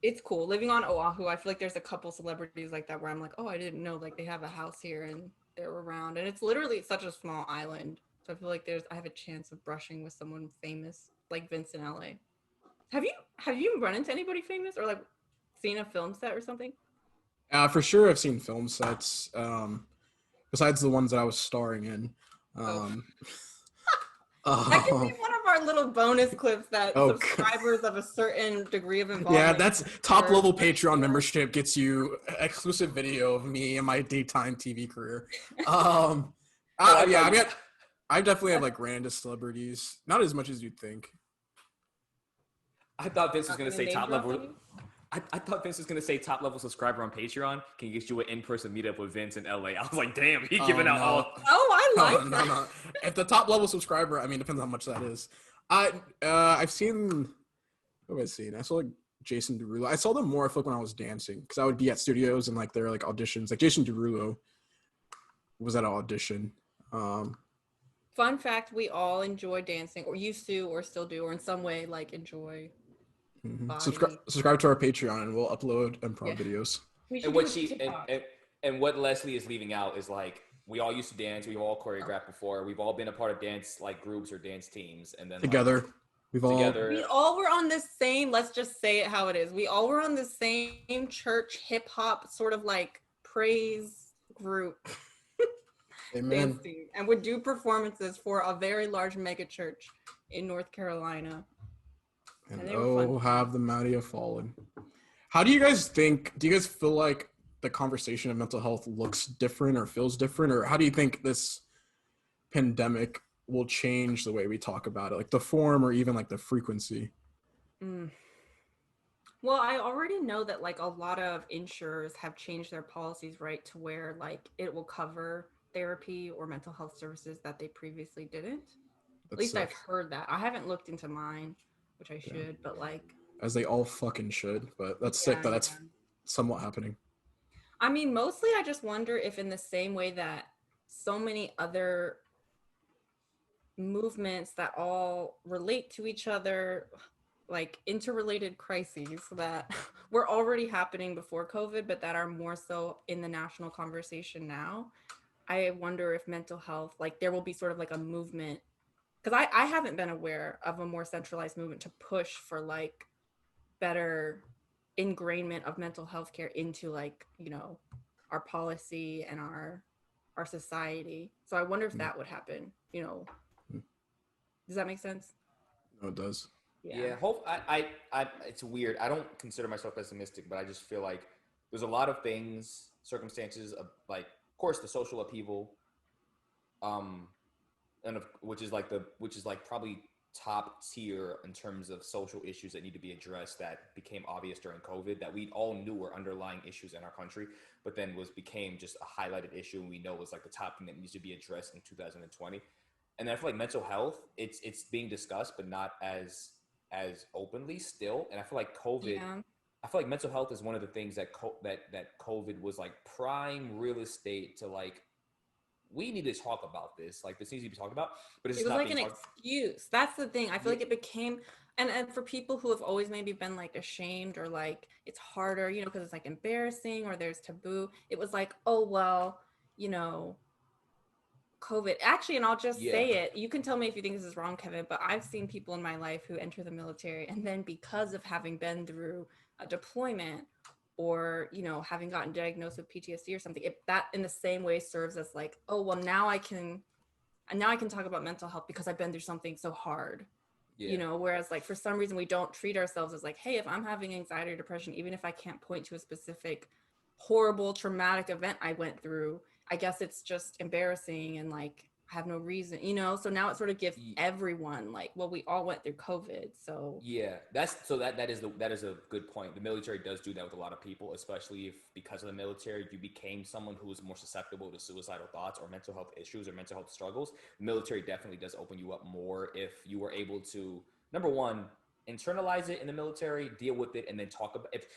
Speaker 2: it's cool living on Oahu. I feel like there's a couple celebrities like that where I'm like, oh, I didn't know like they have a house here and they're around, and it's literally such a small island. So I feel like I have a chance of brushing with someone famous like Vince in LA. Have you run into anybody famous or like seen a film set or something?
Speaker 3: For sure, I've seen film sets. Besides the ones that I was starring in.
Speaker 2: That could be one of our little bonus clips that subscribers of a certain degree of involvement.
Speaker 3: Yeah, that's top level Patreon membership gets you exclusive video of me and my daytime TV career. I mean, I definitely have like ran into celebrities, not as much as you'd think.
Speaker 1: I thought Vince was gonna say top level. I thought Vince was gonna say top level subscriber on Patreon can get you an in-person meetup with Vince in LA. I was like, damn, he's giving out all.
Speaker 2: Oh, I like that.
Speaker 3: No. If the top level subscriber, I mean, depends on how much that is. I've seen. What have I seen? I saw like Jason Derulo. I saw them more. I feel like when I was dancing, because I would be at studios and like there are like auditions. Like Jason Derulo was at an audition.
Speaker 2: Fun fact: we all enjoy dancing, or used to, or still do, or in some way like enjoy.
Speaker 3: Mm-hmm. Subscribe to our Patreon and we'll upload improv videos.
Speaker 1: And what Leslie is leaving out is like we all used to dance. We've all choreographed before. We've all been a part of dance like groups or dance teams, and then
Speaker 3: Together. We've all
Speaker 1: together.
Speaker 2: We all were on the same, let's just say it how it is. We all were on the same church hip hop sort of like praise group
Speaker 3: Amen.
Speaker 2: dance team and would do performances for a very large mega church in North Carolina.
Speaker 3: And
Speaker 2: they were fun
Speaker 3: oh,
Speaker 2: times.
Speaker 3: have the mighty have fallen. How do you guys think? Do you guys feel like the conversation of mental health looks different or feels different, or how do you think this pandemic will change the way we talk about it, like the form or even like the frequency?
Speaker 2: Well, I already know that like a lot of insurers have changed their policies, right, to where like it will cover therapy or mental health services that they previously didn't. At least I've heard that. I haven't looked into mine, which I should, but like
Speaker 3: As they all fucking should, but that's
Speaker 2: Yeah,
Speaker 3: sick that that's
Speaker 2: yeah.
Speaker 3: somewhat happening.
Speaker 2: I mean, mostly I just wonder if in the same way that so many other movements that all relate to each other, like interrelated crises that were already happening before COVID, but that are more so in the national conversation now. I wonder if mental health, like there will be sort of like a movement, because I haven't been aware of a more centralized movement to push for like better ingrainment of mental health care into like, you know, our policy and our society. So I wonder if that would happen, you know. Does that make sense?
Speaker 3: No, it does.
Speaker 1: Yeah, hope I it's weird. I don't consider myself pessimistic, but I just feel like there's a lot of things, circumstances of like, of course, the social upheaval, and which is like probably top tier in terms of social issues that need to be addressed that became obvious during COVID that we all knew were underlying issues in our country, but then became just a highlighted issue, and we know was like the top thing that needs to be addressed in 2020. And then I feel like mental health, it's being discussed, but not as openly still. And I feel like COVID, I feel like mental health is one of the things that that COVID was like prime real estate to like, we need to talk about this. Like this needs to be talked about, but it's
Speaker 2: it was
Speaker 1: not
Speaker 2: like
Speaker 1: being
Speaker 2: an
Speaker 1: talked.
Speaker 2: excuse. That's the thing. I feel like it became, and for people who have always maybe been like ashamed or like it's harder, you know, because it's like embarrassing or there's taboo. It was like, oh well, you know, COVID. Actually, and I'll just say it. You can tell me if you think this is wrong, Kevin, but I've seen people in my life who enter the military and then because of having been through a deployment or, you know, having gotten diagnosed with PTSD or something, that in the same way serves as like, oh, well, now I can talk about mental health because I've been through something so hard. You know, whereas like for some reason we don't treat ourselves as like, hey, if I'm having anxiety or depression, even if I can't point to a specific horrible traumatic event I went through, I guess it's just embarrassing and like I have no reason, you know. So now it sort of gives everyone like, well, we all went through COVID, so
Speaker 1: that is a good point. The military does do that with a lot of people, especially if because of the military you became someone who is more susceptible to suicidal thoughts or mental health issues or mental health struggles. The military definitely does open you up more if you were able to, number one, internalize it in the military, deal with it, and then talk about if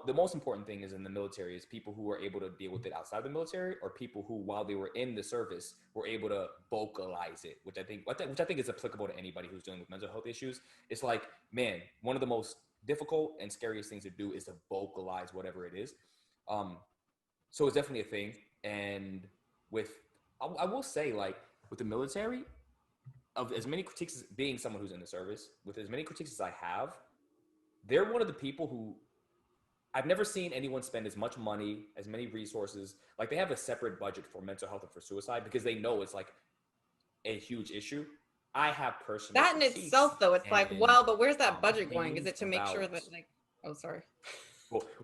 Speaker 1: the most important thing is in the military is people who are able to deal with it outside the military, or people who while they were in the service were able to vocalize it, which I think is applicable to anybody who's dealing with mental health issues. It's like, man, one of the most difficult and scariest things to do is to vocalize whatever it is. So it's definitely a thing. And I will say, like, with the military, of as many critiques as being someone who's in the service, with as many critiques as I have, they're one of the people who I've never seen anyone spend as much money, as many resources. Like they have a separate budget for mental health and for suicide because they know it's like a huge issue. I have personal
Speaker 2: that in itself though, it's like, well, but where's that budget going? Is it to make sure that like, oh sorry.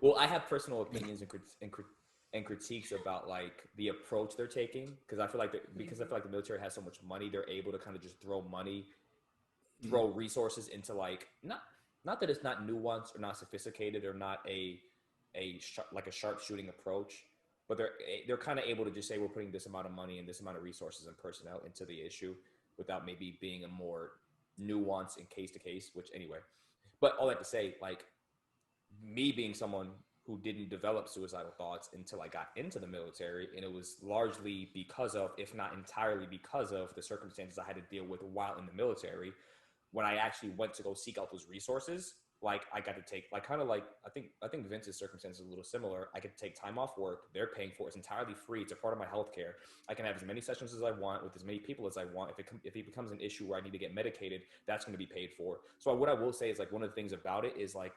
Speaker 1: Well, I have personal opinions and critiques about like the approach they're taking because I feel like the military has so much money, they're able to kind of just throw resources into like not that it's not nuanced or not sophisticated or not a sharp shooting approach, but they're kind of able to just say we're putting this amount of money and this amount of resources and personnel into the issue without maybe being a more nuanced and case to case. Which anyway, but all that to say, like me being someone who didn't develop suicidal thoughts until I got into the military. And it was largely because of, if not entirely because of, the circumstances I had to deal with while in the military. When I actually went to go seek out those resources, like I got to take like kind of like I think Vince's circumstance is a little similar. I could take time off work. They're paying for it. It's entirely free. It's a part of my healthcare. I can have as many sessions as I want with as many people as I want. If it becomes an issue where I need to get medicated, that's going to be paid for. So what I will say is like one of the things about it is like,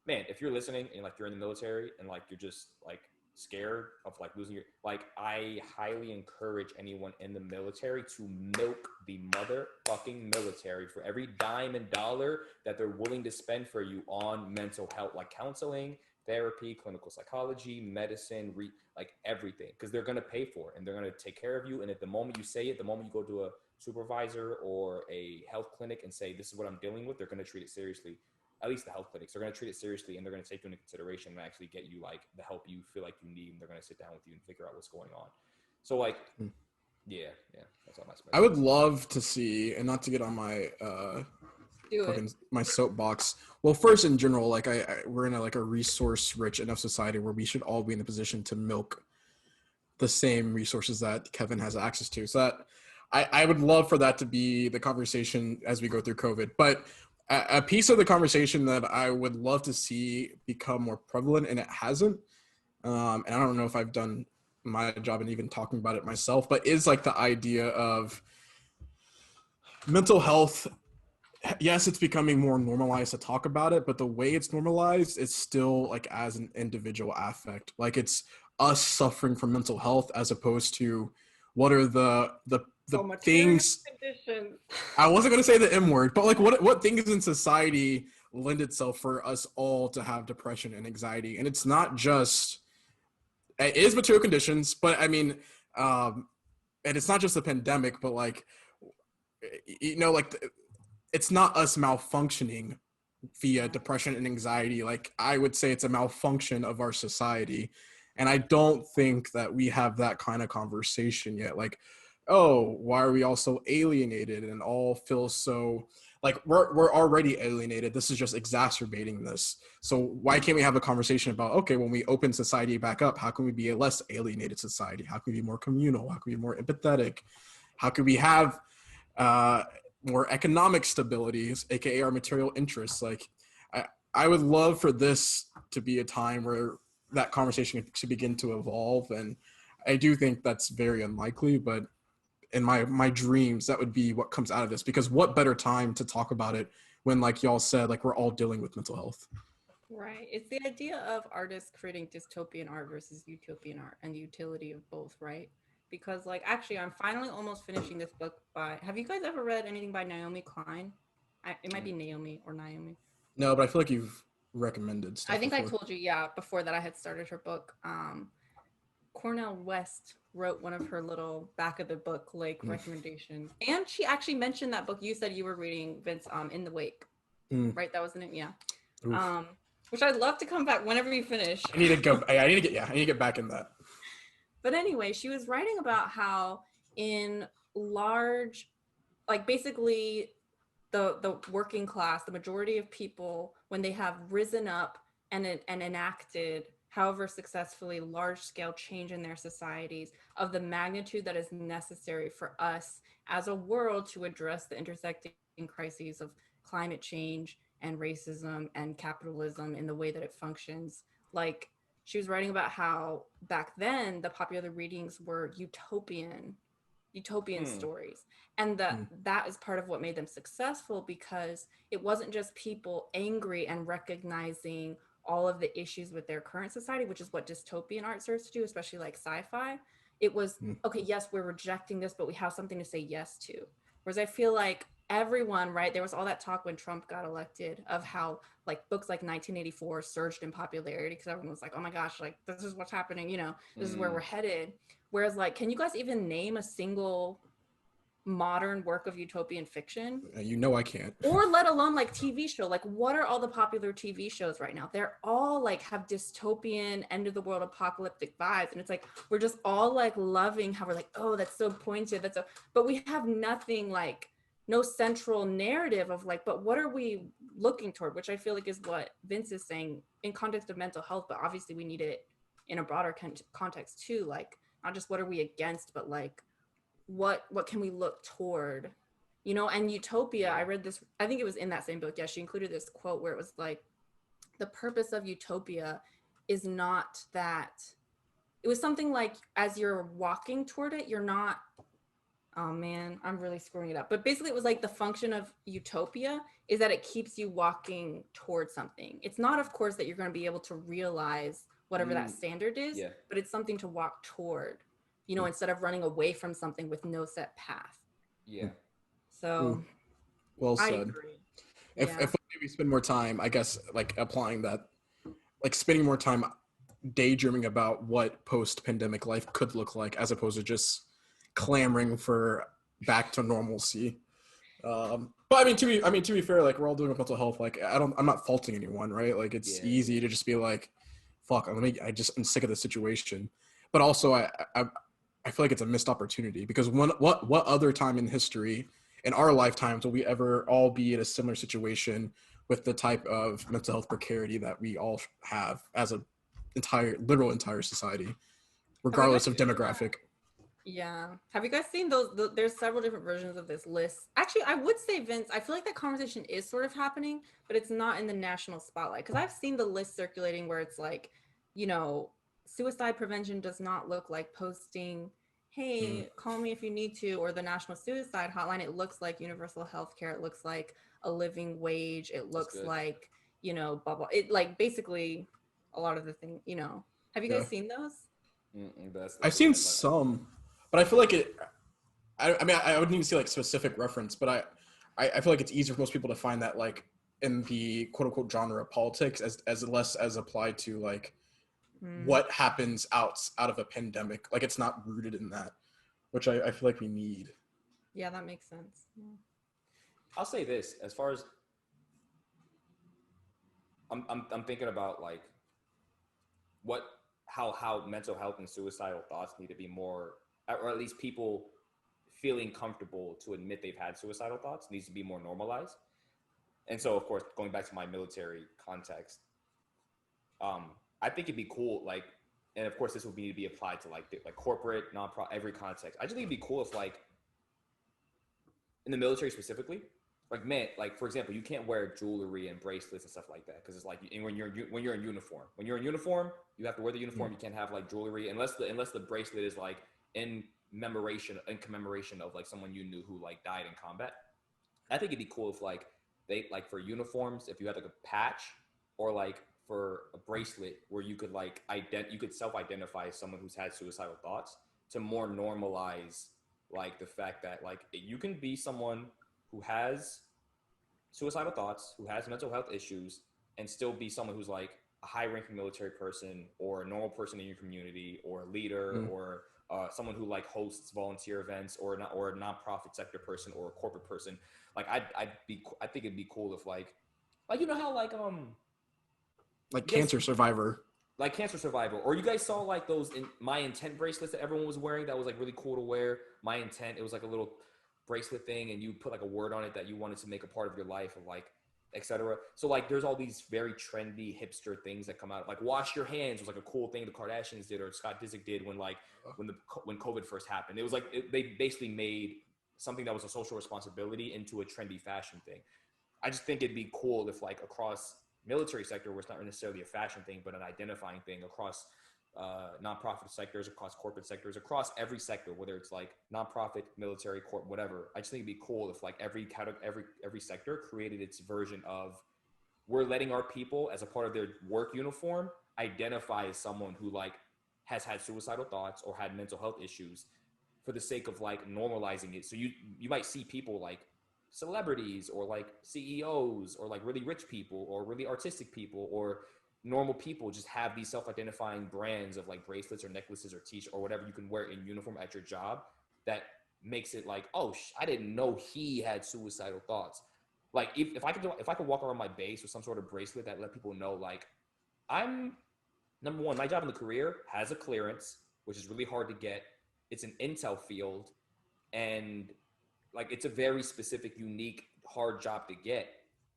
Speaker 1: man, if you're listening and like you're in the military and like you're just like scared of like losing your, like, I highly encourage anyone in the military to milk the motherfucking military for every dime and dollar that they're willing to spend for you on mental health, like counseling, therapy, clinical psychology, medicine, like everything, because they're going to pay for it and they're going to take care of you. And at the moment you say it, the moment you go to a supervisor or a health clinic and say, this is what I'm dealing with, they're going to treat it seriously. At least the health clinics, they're going to treat it seriously and they're going to take you into consideration and actually get you like the help you feel like you need. And they're going to sit down with you and figure out what's going on. So like, yeah, that's all my special.
Speaker 3: I would love to see, and not to get on my my soapbox. Well, first in general, like we're in a resource rich enough society where we should all be in the position to milk the same resources that Kevin has access to. So that I would love for that to be the conversation as we go through COVID. But a piece of the conversation that I would love to see become more prevalent, and it hasn't, and I don't know if I've done my job in even talking about it myself, but is like the idea of mental health. Yes, it's becoming more normalized to talk about it, but the way it's normalized, it's still like as an individual affect. Like it's us suffering from mental health as opposed to what are the things. I wasn't going to say the M word, but like what things in society lend itself for us all to have depression and anxiety. And it's not just, it is material conditions, but I mean, and it's not just the pandemic, but like, you know, like it's not us malfunctioning via depression and anxiety. Like I would say it's a malfunction of our society. And I don't think that we have that kind of conversation yet. Like, oh, why are we all so alienated and all feel so like we're already alienated. This is just exacerbating this. So why can't we have a conversation about, okay, when we open society back up, how can we be a less alienated society? How can we be more communal? How can we be more empathetic? How can we have more economic stability, aka our material interests? Like I would love for this to be a time where that conversation should begin to evolve. And I do think that's very unlikely, but in my dreams, that would be what comes out of this, because what better time to talk about it when, like y'all said, like we're all dealing with mental health.
Speaker 2: Right. It's the idea of artists creating dystopian art versus utopian art and the utility of both, right? Because like, actually, I'm finally almost finishing this book by, have you guys ever read anything by Naomi Klein? It might be Naomi or Naomi.
Speaker 3: No, but I feel like you've recommended stuff
Speaker 2: I think
Speaker 3: before.
Speaker 2: I told you, yeah, before that I had started her book. Cornell West wrote one of her little back of the book like recommendations, and she actually mentioned that book you said you were reading, Vince, In the Wake, right? That was in it, yeah. Which I'd love to come back whenever you finish.
Speaker 3: I need to get back in that.
Speaker 2: But anyway, she was writing about how in large, like basically the working class, the majority of people, when they have risen up and enacted, however successfully, large-scale change in their societies of the magnitude that is necessary for us as a world to address the intersecting crises of climate change and racism and capitalism in the way that it functions. Like, she was writing about how back then the popular readings were utopian stories, and that is part of what made them successful, because it wasn't just people angry and recognizing all of the issues with their current society, which is what dystopian art starts to do, especially like sci-fi. It was, okay, yes, we're rejecting this, but we have something to say yes to. Whereas I feel like everyone, right, there was all that talk when Trump got elected of how like books like 1984 surged in popularity because everyone was like, oh my gosh, like this is what's happening, you know, this is where we're headed. Whereas like, can you guys even name a single modern work of utopian fiction?
Speaker 3: You know I can't.
Speaker 2: Or let alone like TV show. Like, what are all the popular TV shows right now? They're all like have dystopian, end of the world, apocalyptic vibes, and it's like we're just all like loving how we're like, oh, that's so pointed, that's so, but we have nothing, like no central narrative of like, but what are we looking toward? Which I feel like is what Vince is saying in context of mental health, but obviously we need it in a broader context too. Like, not just what are we against, but like what can we look toward you know, and utopia, I read this, I think it was in that same book. Yeah, she included this quote where it was like, the purpose of utopia is not that, it was something like, as you're walking toward it, you're not, oh man, I'm really screwing it up. But basically, it was like the function of utopia is that it keeps you walking towards something. It's not, of course, that you're going to be able to realize whatever that standard is,
Speaker 1: Yeah.
Speaker 2: but it's something to walk toward, you know, instead of running away from something with no set path.
Speaker 1: Yeah.
Speaker 2: So
Speaker 3: Well
Speaker 2: I
Speaker 3: said.
Speaker 2: agree.
Speaker 3: If
Speaker 2: Yeah.
Speaker 3: if we spend more time, I guess, like applying that, like spending more time daydreaming about what post-pandemic life could look like, as opposed to just clamoring for back to normalcy. But to be fair, like we're all dealing with mental health. Like I'm not faulting anyone, right? Like it's easy to just be like, fuck, I'm sick of the situation. But also I feel like it's a missed opportunity, because what other time in history in our lifetimes will we ever all be in a similar situation with the type of mental health precarity that we all have as a entire society, regardless of demographic.
Speaker 2: Yeah. Have you guys seen those? There's several different versions of this list. Actually, I would say, Vince, I feel like that conversation is sort of happening, but it's not in the national spotlight. Because I've seen the list circulating where it's like, you know, suicide prevention does not look like posting, hey, call me if you need to, or the National Suicide Hotline. It looks like universal health care. It looks like a living wage. It looks like, you know, blah, blah. It like basically a lot of the thing, you know. Have you guys seen those?
Speaker 3: I've seen some, but I feel like it. I mean, I would need to see like specific reference, but I feel like it's easier for most people to find that like in the quote unquote genre of politics as less as applied to like what happens out of a pandemic. Like it's not rooted in that, which I feel like we need.
Speaker 2: Yeah, that makes sense. Yeah.
Speaker 1: I'll say this, as far as I'm thinking about like how mental health and suicidal thoughts need to be more, or at least people feeling comfortable to admit they've had suicidal thoughts needs to be more normalized. And so, of course, going back to my military context, I think it'd be cool, like, and of course, this would need to be applied to like corporate, nonprofit, every context. I just think it'd be cool if, like, in the military specifically, like, man, like for example, you can't wear jewelry and bracelets and stuff like that because it's like when you're in uniform. When you're in uniform, you have to wear the uniform. You can't have like jewelry unless the bracelet is like in commemoration of like someone you knew who like died in combat. I think it'd be cool if like they like for uniforms, if you had like a patch or like for a bracelet where you could like you could self-identify as someone who's had suicidal thoughts, to more normalize like the fact that like you can be someone who has suicidal thoughts, who has mental health issues, and still be someone who's like a high-ranking military person or a normal person in your community or a leader or someone who like hosts volunteer events or a nonprofit sector person or a corporate person. Like I think it'd be cool if like you know how
Speaker 3: like cancer survivor.
Speaker 1: Like cancer survivor, or you guys saw like those My Intent bracelets that everyone was wearing that was like really cool to wear. My Intent, it was like a little bracelet thing and you put like a word on it that you wanted to make a part of your life, of like etc. So like there's all these very trendy hipster things that come out, like wash your hands was like a cool thing the Kardashians did or Scott Disick did when COVID first happened. It was like they basically made something that was a social responsibility into a trendy fashion thing. I just think it'd be cool if like across military sector, where it's not necessarily a fashion thing but an identifying thing, across nonprofit sectors, across corporate sectors, across every sector, whether it's like nonprofit, military, corp, whatever. I just think it'd be cool if like every sector created its version of, we're letting our people as a part of their work uniform identify as someone who like has had suicidal thoughts or had mental health issues, for the sake of like normalizing it. So you might see people like celebrities or like CEOs or like really rich people or really artistic people or normal people just have these self-identifying brands of like bracelets or necklaces or t-shirt or whatever you can wear in uniform at your job that makes it like, oh, I didn't know he had suicidal thoughts. Like if I could walk around my base with some sort of bracelet that let people know like, I'm number one, my job in the career has a clearance, which is really hard to get. It's an intel field, and like it's a very specific, unique, hard job to get.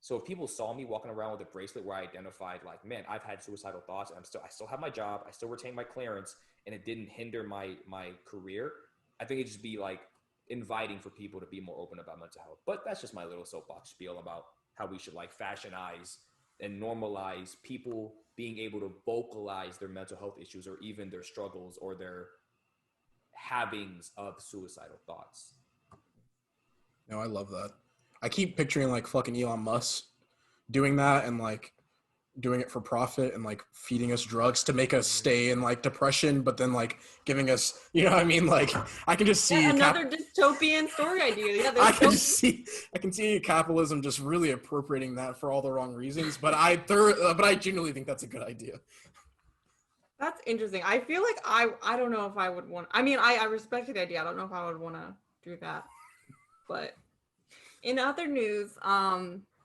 Speaker 1: So if people saw me walking around with a bracelet where I identified like, man, I've had suicidal thoughts and I still have my job, I still retain my clearance, and it didn't hinder my career, I think it'd just be like inviting for people to be more open about mental health. But that's just my little soapbox spiel about how we should like fashionize and normalize people being able to vocalize their mental health issues or even their struggles or their havings of suicidal thoughts.
Speaker 3: No, I love that. I keep picturing like fucking Elon Musk doing that and like doing it for profit and like feeding us drugs to make us stay in like depression, but then like giving us, you know what I mean? Like I can just see
Speaker 2: another dystopian story idea. Yeah,
Speaker 3: I can see capitalism just really appropriating that for all the wrong reasons. But I genuinely think that's a good idea.
Speaker 2: That's interesting. I feel like I don't know if I would want. I mean, I respect the idea. I don't know if I would want to do that. But in other news,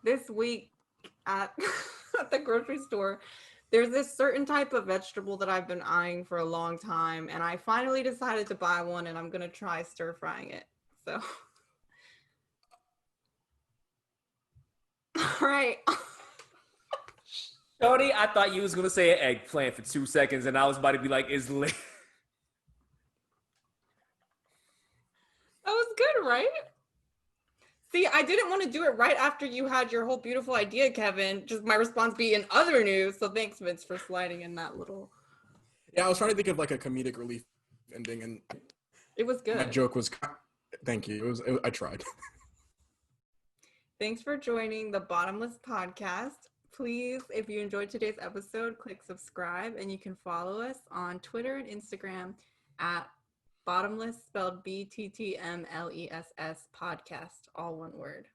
Speaker 2: this week at at the grocery store, there's this certain type of vegetable that I've been eyeing for a long time, and I finally decided to buy one, and I'm gonna try stir frying it. So, all right.
Speaker 1: Shorty, I thought you was gonna say an eggplant for 2 seconds, and I was about to be like, "Is lit."
Speaker 2: That was good, right? See, I didn't want to do it right after you had your whole beautiful idea, Kevin. Just my response be in other news. So thanks, Vince, for sliding in that little.
Speaker 3: Yeah, I was trying to think of like a comedic relief ending, and
Speaker 2: it was good.
Speaker 3: My joke was, thank you. I tried.
Speaker 2: Thanks for joining the Bottomless podcast. Please, if you enjoyed today's episode, click subscribe, and you can follow us on Twitter and Instagram at Bottomless, spelled BTTMLESS podcast, all one word.